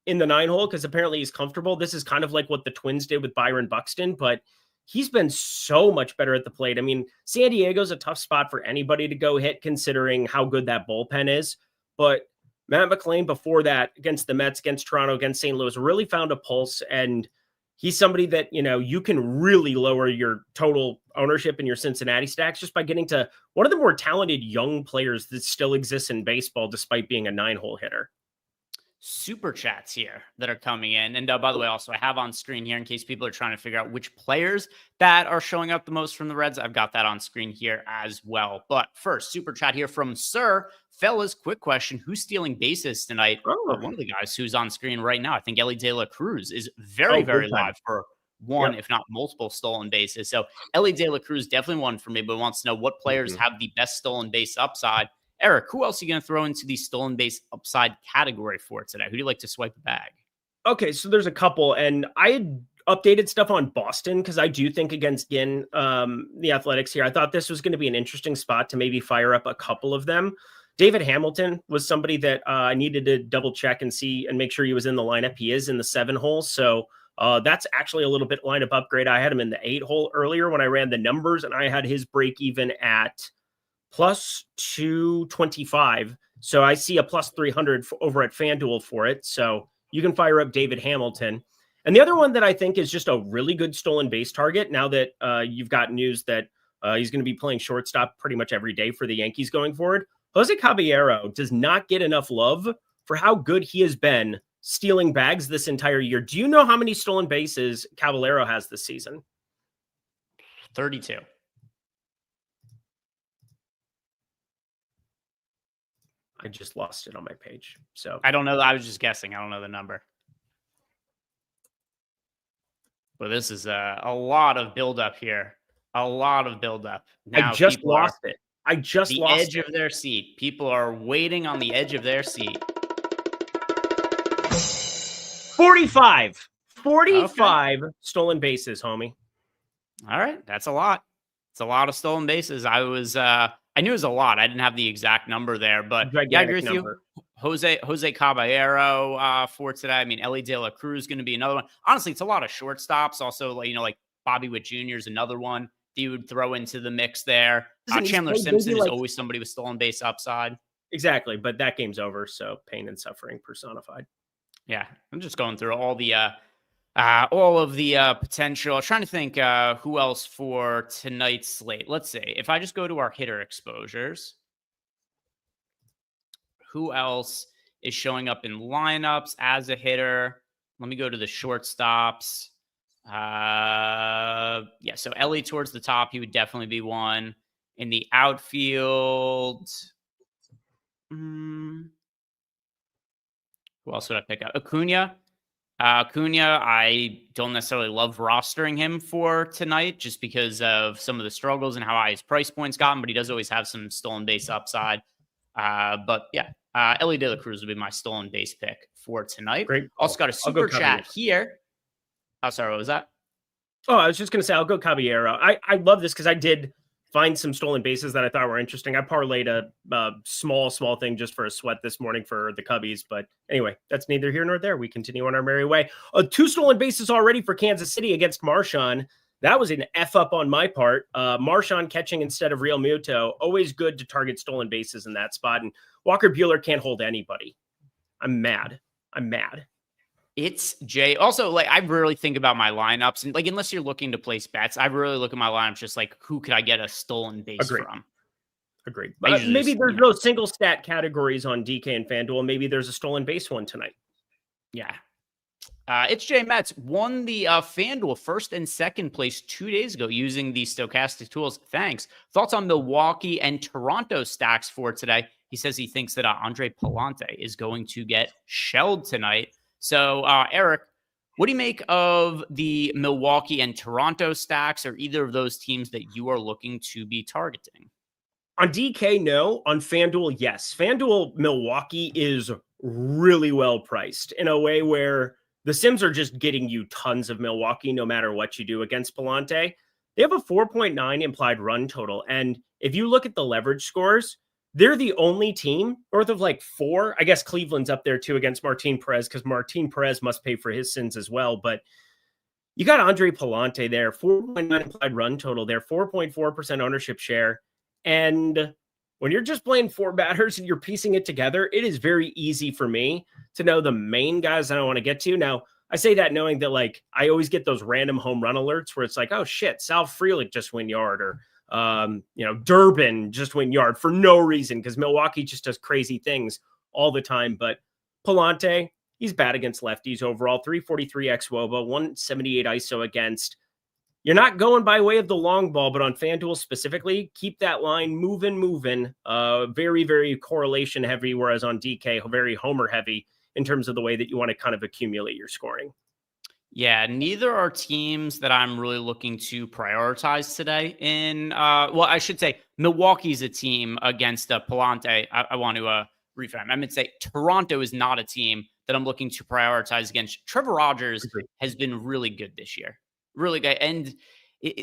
in the 9-hole because apparently he's comfortable. This is kind of like what the Twins did with Byron Buxton, but he's been so much better at the plate. I mean, San Diego's a tough spot for anybody to go hit considering how good that bullpen is. But Matt McLain before that against the Mets, against Toronto, against St. Louis really found a pulse. And he's somebody that, you can really lower your total ownership in your Cincinnati stacks just by getting to one of the more talented young players that still exists in baseball, despite being a 9-hole hitter. Super chats here that are coming in. And by the way, also I have on screen here in case people are trying to figure out which players that are showing up the most from the Reds. I've got that on screen here as well. But first, super chat here from Sir. Fellas, quick question. Who's stealing bases tonight? One of the guys who's on screen right now, I think Elly De La Cruz is very live for one, if not multiple stolen bases. So Elly De La Cruz definitely one for me, but wants to know what players have the best stolen base upside. Eric, who else are you going to throw into the stolen base upside category for today? Who do you like to swipe a bag? Okay, so there's a couple, and I had updated stuff on Boston because I do think against Ginn, the Athletics here, I thought this was going to be an interesting spot to maybe fire up a couple of them. David Hamilton was somebody that I needed to double check and see and make sure he was in the lineup. He is in the 7-hole, so that's actually a little bit lineup upgrade. I had him in the 8-hole earlier when I ran the numbers, and I had his break even at plus 225. So I see a plus 300 over at FanDuel for it. So you can fire up David Hamilton. And the other one that I think is just a really good stolen base target now that you've got news that he's going to be playing shortstop pretty much every day for the Yankees going forward. Jose Caballero does not get enough love for how good he has been stealing bags this entire year. Do you know how many stolen bases Caballero has this season? 32. I just lost it on my page. So I don't know. I was just guessing. I don't know the number. But this is a lot of buildup here. A lot of buildup. I just lost it. I just lost the edge of their seat. People are waiting on the edge of their seat. 45. 45 stolen bases, homie. All right. That's a lot. It's a lot of stolen bases. I knew it was a lot. I didn't have the exact number there, but yeah, I agree with you. Jose Caballero for today. I mean, Elly De La Cruz is going to be another one. Honestly, it's a lot of shortstops. Also, like Bobby Witt Jr. is another one that you would throw into the mix there. Chandler Simpson is always somebody with stolen base upside. Exactly, but that game's over, so pain and suffering personified. Yeah, I'm just going through all of the potential. I'm trying to think who else for tonight's slate. Let's see. If I just go to our hitter exposures, who else is showing up in lineups as a hitter? Let me go to the shortstops. So Elly towards the top, he would definitely be one. In the outfield, who else would I pick up? Acuna. I don't necessarily love rostering him for tonight just because of some of the struggles and how high his price point's gotten, but he does always have some stolen base upside. Elly De La Cruz would be my stolen base pick for tonight. Great. Also got a super chat here. Oh, sorry, what was that? Oh, I was just going to say, I'll go Caballero. I love this because I did find some stolen bases that I thought were interesting. I parlayed a small thing just for a sweat this morning for the Cubbies. But anyway, that's neither here nor there. We continue on our merry way. 2 stolen bases already for Kansas City against Marchand. That was an F up on my part. Marchand catching instead of Real Muto. Always good to target stolen bases in that spot. And Walker Buehler can't hold anybody. I'm mad. It's Jay. Also, I really think about my lineups and unless you're looking to place bets, I really look at my lineups just who could I get a stolen base from? Agreed. Maybe there's no single stat categories on DK and FanDuel. Maybe there's a stolen base one tonight. Yeah. It's Jay Metz won the FanDuel first and second place 2 days ago using the Stokastic tools. Thanks. Thoughts on Milwaukee and Toronto stacks for today? He says he thinks that Andre Palante is going to get shelled tonight. So, Eric, what do you make of the Milwaukee and Toronto stacks? Or either of those teams that you are looking to be targeting? On DK, no. On FanDuel, yes. FanDuel Milwaukee is really well priced in a way where the Sims are just getting you tons of Milwaukee no matter what you do against Palante. They have a 4.9 implied run total. And if you look at the leverage scores, they're the only team north of like 4. I guess Cleveland's up there too against Martin Perez because Martin Perez must pay for his sins as well. But you got Andre Palante there, 4.9 implied run total there, 4.4% ownership share. And when you're just playing 4 batters and you're piecing it together, it is very easy for me to know the main guys I don't want to get to. Now, I say that knowing that, like, I always get those random home run alerts where it's like, oh shit, Sal Frelick just win yard, or Durbin just win yard for no reason because Milwaukee just does crazy things all the time. But Palante, he's bad against lefties overall, 343 xWOBA, 178 ISO against. You're not going by way of the long ball, but on FanDuel specifically, keep that line moving. Very, very correlation heavy, whereas on DK, very homer heavy in terms of the way that you want to kind of accumulate your scoring. Yeah, neither are teams that I'm really looking to prioritize today. Well, I should say Milwaukee's a team against Palante. I want to reframe. I meant to say Toronto is not a team that I'm looking to prioritize against. Trevor Rogers has been really good this year. Really good. And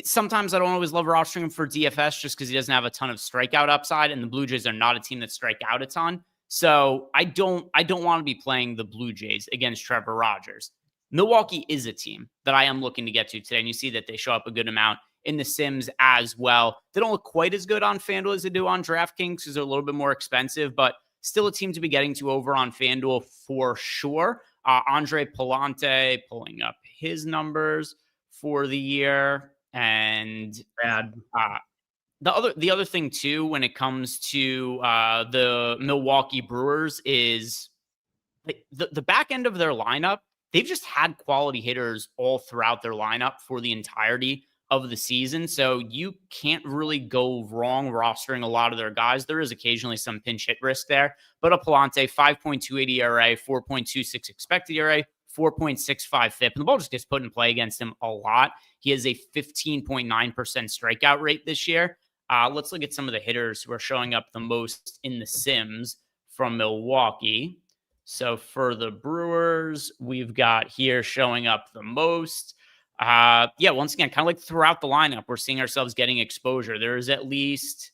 sometimes I don't always love rostering him for DFS just because he doesn't have a ton of strikeout upside, and the Blue Jays are not a team that strike out a ton. So I don't want to be playing the Blue Jays against Trevor Rogers. Milwaukee is a team that I am looking to get to today, and you see that they show up a good amount in the Sims as well. They don't look quite as good on FanDuel as they do on DraftKings because they're a little bit more expensive, but still a team to be getting to over on FanDuel for sure. Andre Palante, pulling up his numbers for the year. And the other thing too, when it comes to the Milwaukee Brewers, is the back end of their lineup. They've just had quality hitters all throughout their lineup for the entirety of the season. So you can't really go wrong rostering a lot of their guys. There is occasionally some pinch hit risk there, but a Palante, 5.28 ERA, 4.26 expected ERA, 4.65 FIP, and the ball just gets put in play against him a lot. He has a 15.9% strikeout rate this year. Let's look at some of the hitters who are showing up the most in the Sims from Milwaukee. So for the Brewers, we've got here showing up the most. Once again, kind of like throughout the lineup, we're seeing ourselves getting exposure. There is at least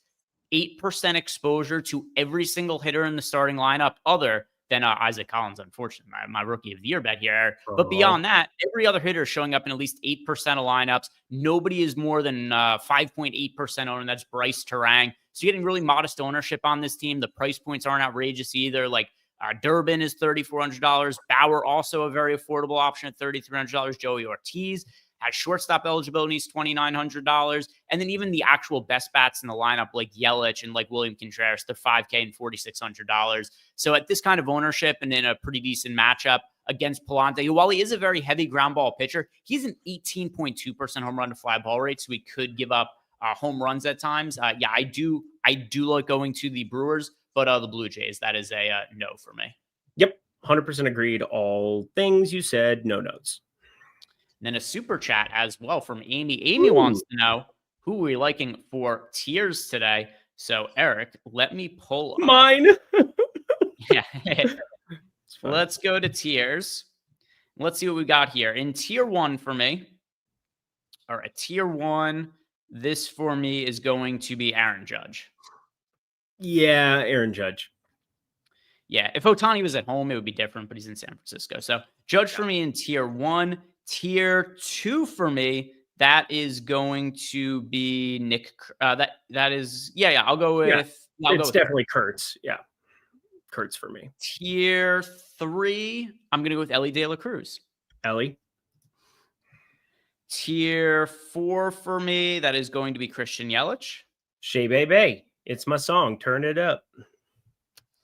8% exposure to every single hitter in the starting lineup other than Isaac Collins, unfortunately, my rookie of the year bet here. But beyond that, every other hitter is showing up in at least 8% of lineups. Nobody is more than 5.8% owned, and that's Bryce Terang. So you're getting really modest ownership on this team. The price points aren't outrageous either. Like Durbin is $3,400. Bauer, also a very affordable option at $3,300. Joey Ortiz has shortstop eligibility, is $2,900. And then even the actual best bats in the lineup, like Yelich and like William Contreras, they're $5K and $4,600. So at this kind of ownership and in a pretty decent matchup against Palante, while he is a very heavy ground ball pitcher, he's an 18.2% home run to fly ball rate. So he could give up home runs at times. I do like going to the Brewers, but the Blue Jays, that is a no for me. Yep, 100% agreed. All things you said, no notes. And then a super chat as well from Amy. Amy wants to know who we're liking for tiers today. So Eric, let me pull up mine. Yeah. Let's go to tiers. Let's see what we got here. In tier 1 for me. All right, tier 1. This for me is going to be Aaron Judge. Yeah, Aaron Judge. Yeah, if Ohtani was at home, it would be different, but he's in San Francisco. So Judge for me in tier 1. Tier 2 for me, that is going to be Nick. That is, I'll go with. Yeah, it's definitely Kurtz. Yeah, Kurtz for me. Tier 3, I'm going to go with Ellie De La Cruz. Ellie. Tier 4 for me, that is going to be Christian Yelich. Shea Baby, it's my song. Turn it up.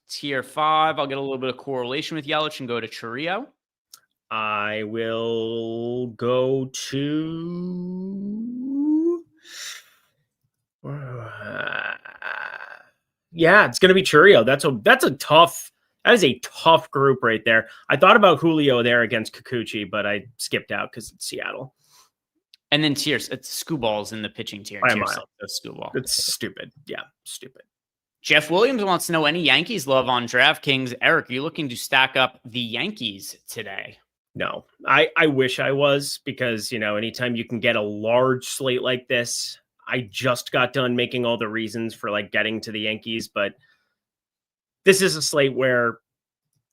Tier 5, I'll get a little bit of correlation with Yelich and go to Chourio. I will go to. It's going to be Chourio. That is a tough group right there. I thought about Julio there against Kikuchi, but I skipped out because it's Seattle. And then tiers, it's Skuball's in the pitching tier. It's stupid. Yeah, stupid. Jeff Williams wants to know any Yankees love on DraftKings. Eric, are you looking to stack up the Yankees today? No, I wish I was, because, anytime you can get a large slate like this, I just got done making all the reasons for like getting to the Yankees, but this is a slate where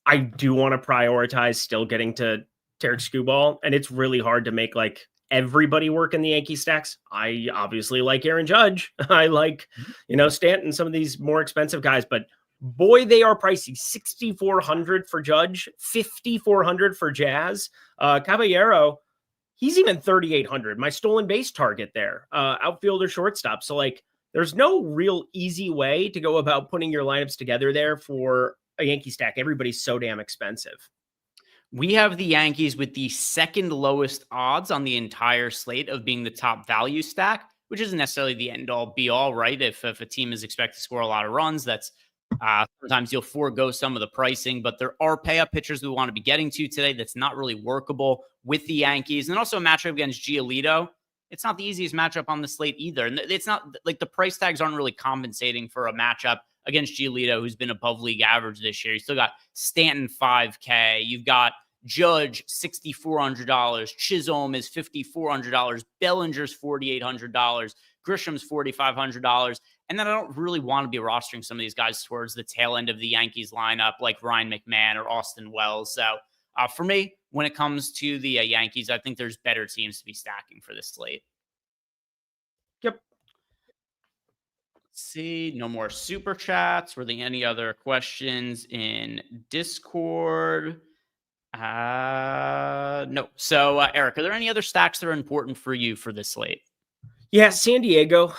I do want to prioritize still getting to Tarek Skubal, and it's really hard to make like everybody work in the Yankee stacks. I obviously like Aaron Judge. I like, Stanton, some of these more expensive guys, but boy, they are pricey. 6,400 for Judge, 5,400 for Jazz. Caballero, he's even 3,800. My stolen base target there, outfielder, shortstop. So like, there's no real easy way to go about putting your lineups together there for a Yankee stack. Everybody's so damn expensive. We have the Yankees with the second lowest odds on the entire slate of being the top value stack, which isn't necessarily the end all be all, right? If a team is expected to score a lot of runs, that's sometimes you'll forego some of the pricing, but there are pay-up pitchers we want to be getting to today that's not really workable with the Yankees. And then also a matchup against Giolito. It's not the easiest matchup on the slate either. And it's not like the price tags aren't really compensating for a matchup against Giolito, who's been above league average this year. You still got Stanton 5K. You've got Judge $6,400. Chisholm is $5,400. Bellinger's $4,800. Grisham's $4,500. And then I don't really want to be rostering some of these guys towards the tail end of the Yankees lineup, like Ryan McMahon or Austin Wells. So for me, when it comes to the Yankees, I think there's better teams to be stacking for this slate. Yep. Let's see, no more super chats. Were there any other questions in Discord? No. So, Eric, are there any other stacks that are important for you for this slate? Yeah, San Diego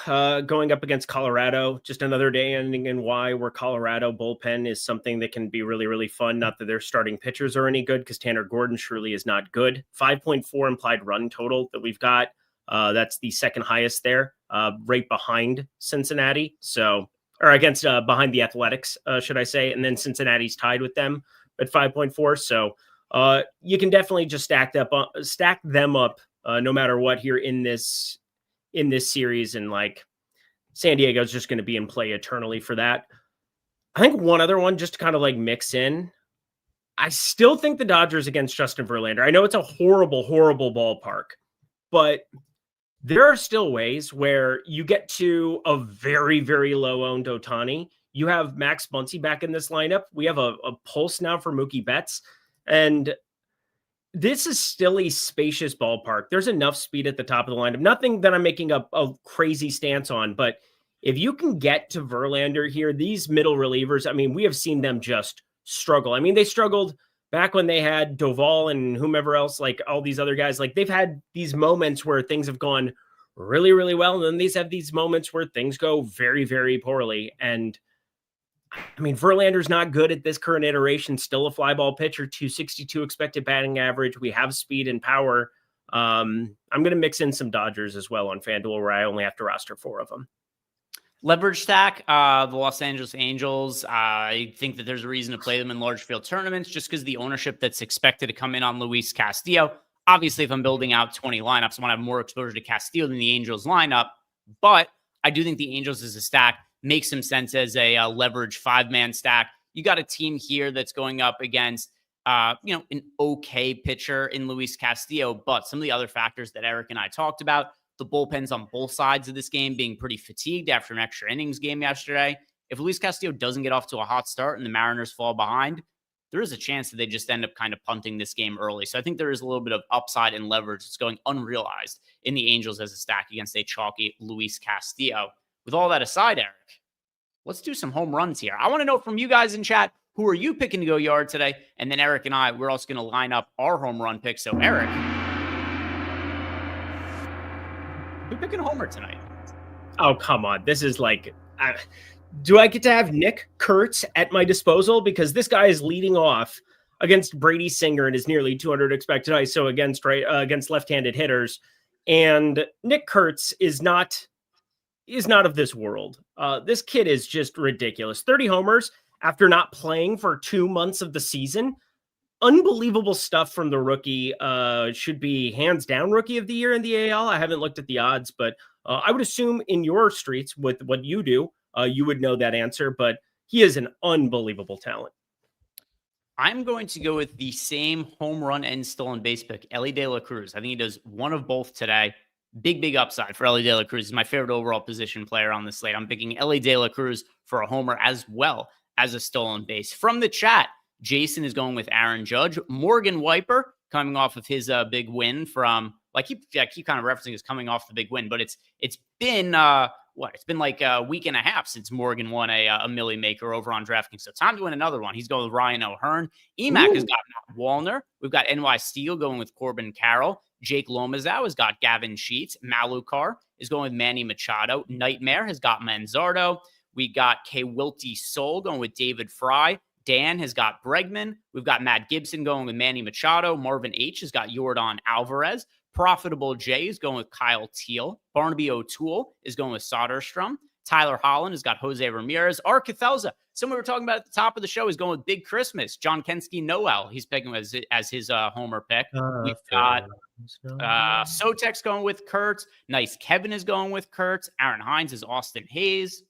going up against Colorado. Just another day ending in Y, where Colorado bullpen is something that can be really, really fun. Not that their starting pitchers are any good, because Tanner Gordon surely is not good. 5.4 implied run total that we've got. That's the second highest there, right behind Cincinnati. So, or against behind the Athletics, should I say. And then Cincinnati's tied with them at 5.4. So you can definitely just stack them up no matter what here in this series. And like, San Diego's just going to be in play eternally for that. I think one other one, just to kind of like mix in, I still think the Dodgers against Justin Verlander. I know it's a horrible, horrible ballpark, but there are still ways where you get to a very, very low owned Ohtani. You have Max Muncy back in this lineup. We have a pulse now for Mookie Betts. And this is still a spacious ballpark. There's enough speed at the top of the lineup. Nothing that I'm making a crazy stance on, but if you can get to Verlander here, these middle relievers, I mean, we have seen them just struggle. I mean, they struggled back when they had Doval and whomever else, like all these other guys. Like, they've had these moments where things have gone really, really well. And then these have these moments where things go very, very poorly. And I mean, Verlander's not good at this current iteration, still a fly ball pitcher, 262 expected batting average. We have speed and power. I'm going to mix in some Dodgers as well on FanDuel, where I only have to roster 4 of them. Leverage stack, the Los Angeles Angels. I think that there's a reason to play them in large field tournaments just because the ownership that's expected to come in on Luis Castillo. Obviously, if I'm building out 20 lineups, I want to have more exposure to Castillo than the Angels lineup. But I do think the Angels as a stack makes some sense as a leverage 5-man stack. You got a team here that's going up against, an okay pitcher in Luis Castillo, but some of the other factors that Eric and I talked about, the bullpens on both sides of this game being pretty fatigued after an extra innings game yesterday. If Luis Castillo doesn't get off to a hot start and the Mariners fall behind, there is a chance that they just end up kind of punting this game early. So I think there is a little bit of upside and leverage that's going unrealized in the Angels as a stack against a chalky Luis Castillo. With all that aside, Eric, let's do some home runs here. I want to know from you guys in chat, who are you picking to go yard today? And then Eric and I, we're also going to line up our home run picks. So Eric, who's picking a homer tonight? Oh, come on. This is like, do I get to have Nick Kurtz at my disposal? Because this guy is leading off against Brady Singer and his nearly 200 expected ISO against left-handed hitters. And Nick Kurtz is not of this world. This kid is just ridiculous. 30 homers after not playing for 2 months of the season. Unbelievable stuff from the rookie. Should be hands down rookie of the year in the AL. I haven't looked at the odds, but I would assume in your streets with what you do, you would know that answer, but he is an unbelievable talent. I'm going to go with the same home run and stolen base pick, Elly De La Cruz. I think he does one of both today. Big upside for Elly De La Cruz. He's my favorite overall position player on the slate. I'm picking Elly De La Cruz for a homer as well as a stolen base. From the chat, Jason is going with Aaron Judge. Morgan Wiper coming off of his big win from, I keep kind of referencing his coming off the big win, but it's been it's been like a week and a half since Morgan won a Millie Maker over on DraftKings. So time to win another one. He's going with Ryan O'Hearn. EMAC has got Matt Wallner. We've got NY Steele going with Corbin Carroll. Jake Lomazow has got Gavin Sheets. Malukar is going with Manny Machado. Nightmare has got Manzardo. We got K. Wilty Soul going with David Fry. Dan has got Bregman. We've got Matt Gibson going with Manny Machado. Marvin H. has got Yordan Alvarez. Profitable J is going with Kyle Teal. Barnaby O'Toole is going with Soderstrom. Tyler Holland has got Jose Ramirez. Art Cathelza, someone we were talking about at the top of the show, is going with Big Christmas. John Kensky Noel, he's picking as his homer pick. We've got Sotex going with Kurtz. Nice Kevin is going with Kurtz. Aaron Hines is Austin Hayes.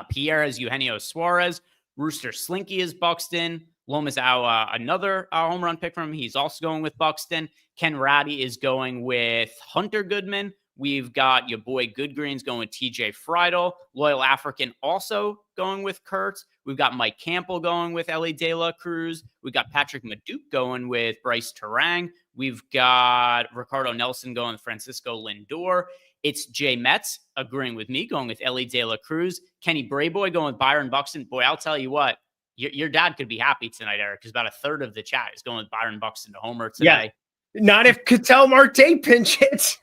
Pierre is Eugenio Suarez. Rooster Slinky is Buxton. Lomas another home run pick from him. He's also going with Buxton. Ken Ratty is going with Hunter Goodman. We've got your boy Good Greens going with TJ Friedel. Loyal African also going with Kurtz. We've got Mike Campbell going with Elly De La Cruz. We've got Patrick Maduke going with Bryce Terang. We've got Ricardo Nelson going with Francisco Lindor. It's Jay Metz agreeing with me, going with Elly De La Cruz. Kenny Brayboy going with Byron Buxton. Boy, I'll tell you what, your dad could be happy tonight, Eric, because about a third of the chat is going with Byron Buxton to homer today. Yeah. Not if Ketel Marte pinch hits.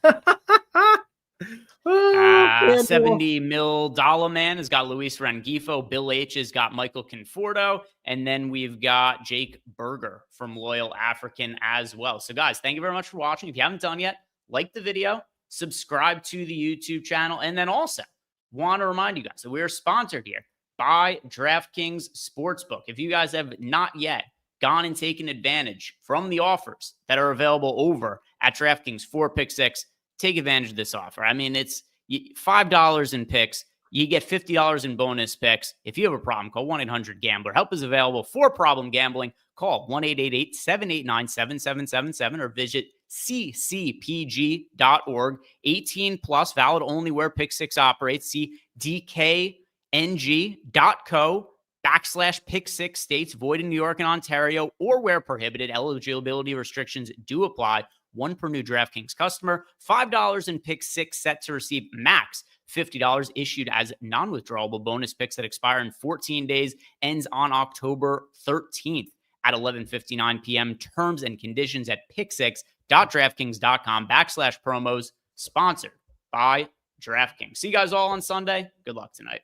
$70 million man has got Luis Rengifo. Bill H has got Michael Conforto. And then we've got Jake Berger from Loyal African as well. So guys, thank you very much for watching. If you haven't done yet, like the video, subscribe to the YouTube channel, and then also want to remind you guys that we are sponsored here by DraftKings Sportsbook. If you guys have not yet gone and taken advantage from the offers that are available over at DraftKings for Pick 6, take advantage of this offer. I mean, it's $5 in picks. You get $50 in bonus picks. If you have a problem, call 1-800-GAMBLER. Help is available for problem gambling. Call 1-888-789-7777 or visit ccpg.org. 18 plus, valid only where Pick 6 operates. See dkng.co/Pick 6 states, void in New York and Ontario, or where prohibited. Eligibility restrictions do apply. One per new DraftKings customer. $5 in Pick 6 set to receive max $50 issued as non-withdrawable bonus picks that expire in 14 days. Ends on October 13th at 11:59 p.m. Terms and conditions at pick6.draftkings.com/promos. Sponsored by DraftKings. See you guys all on Sunday. Good luck tonight.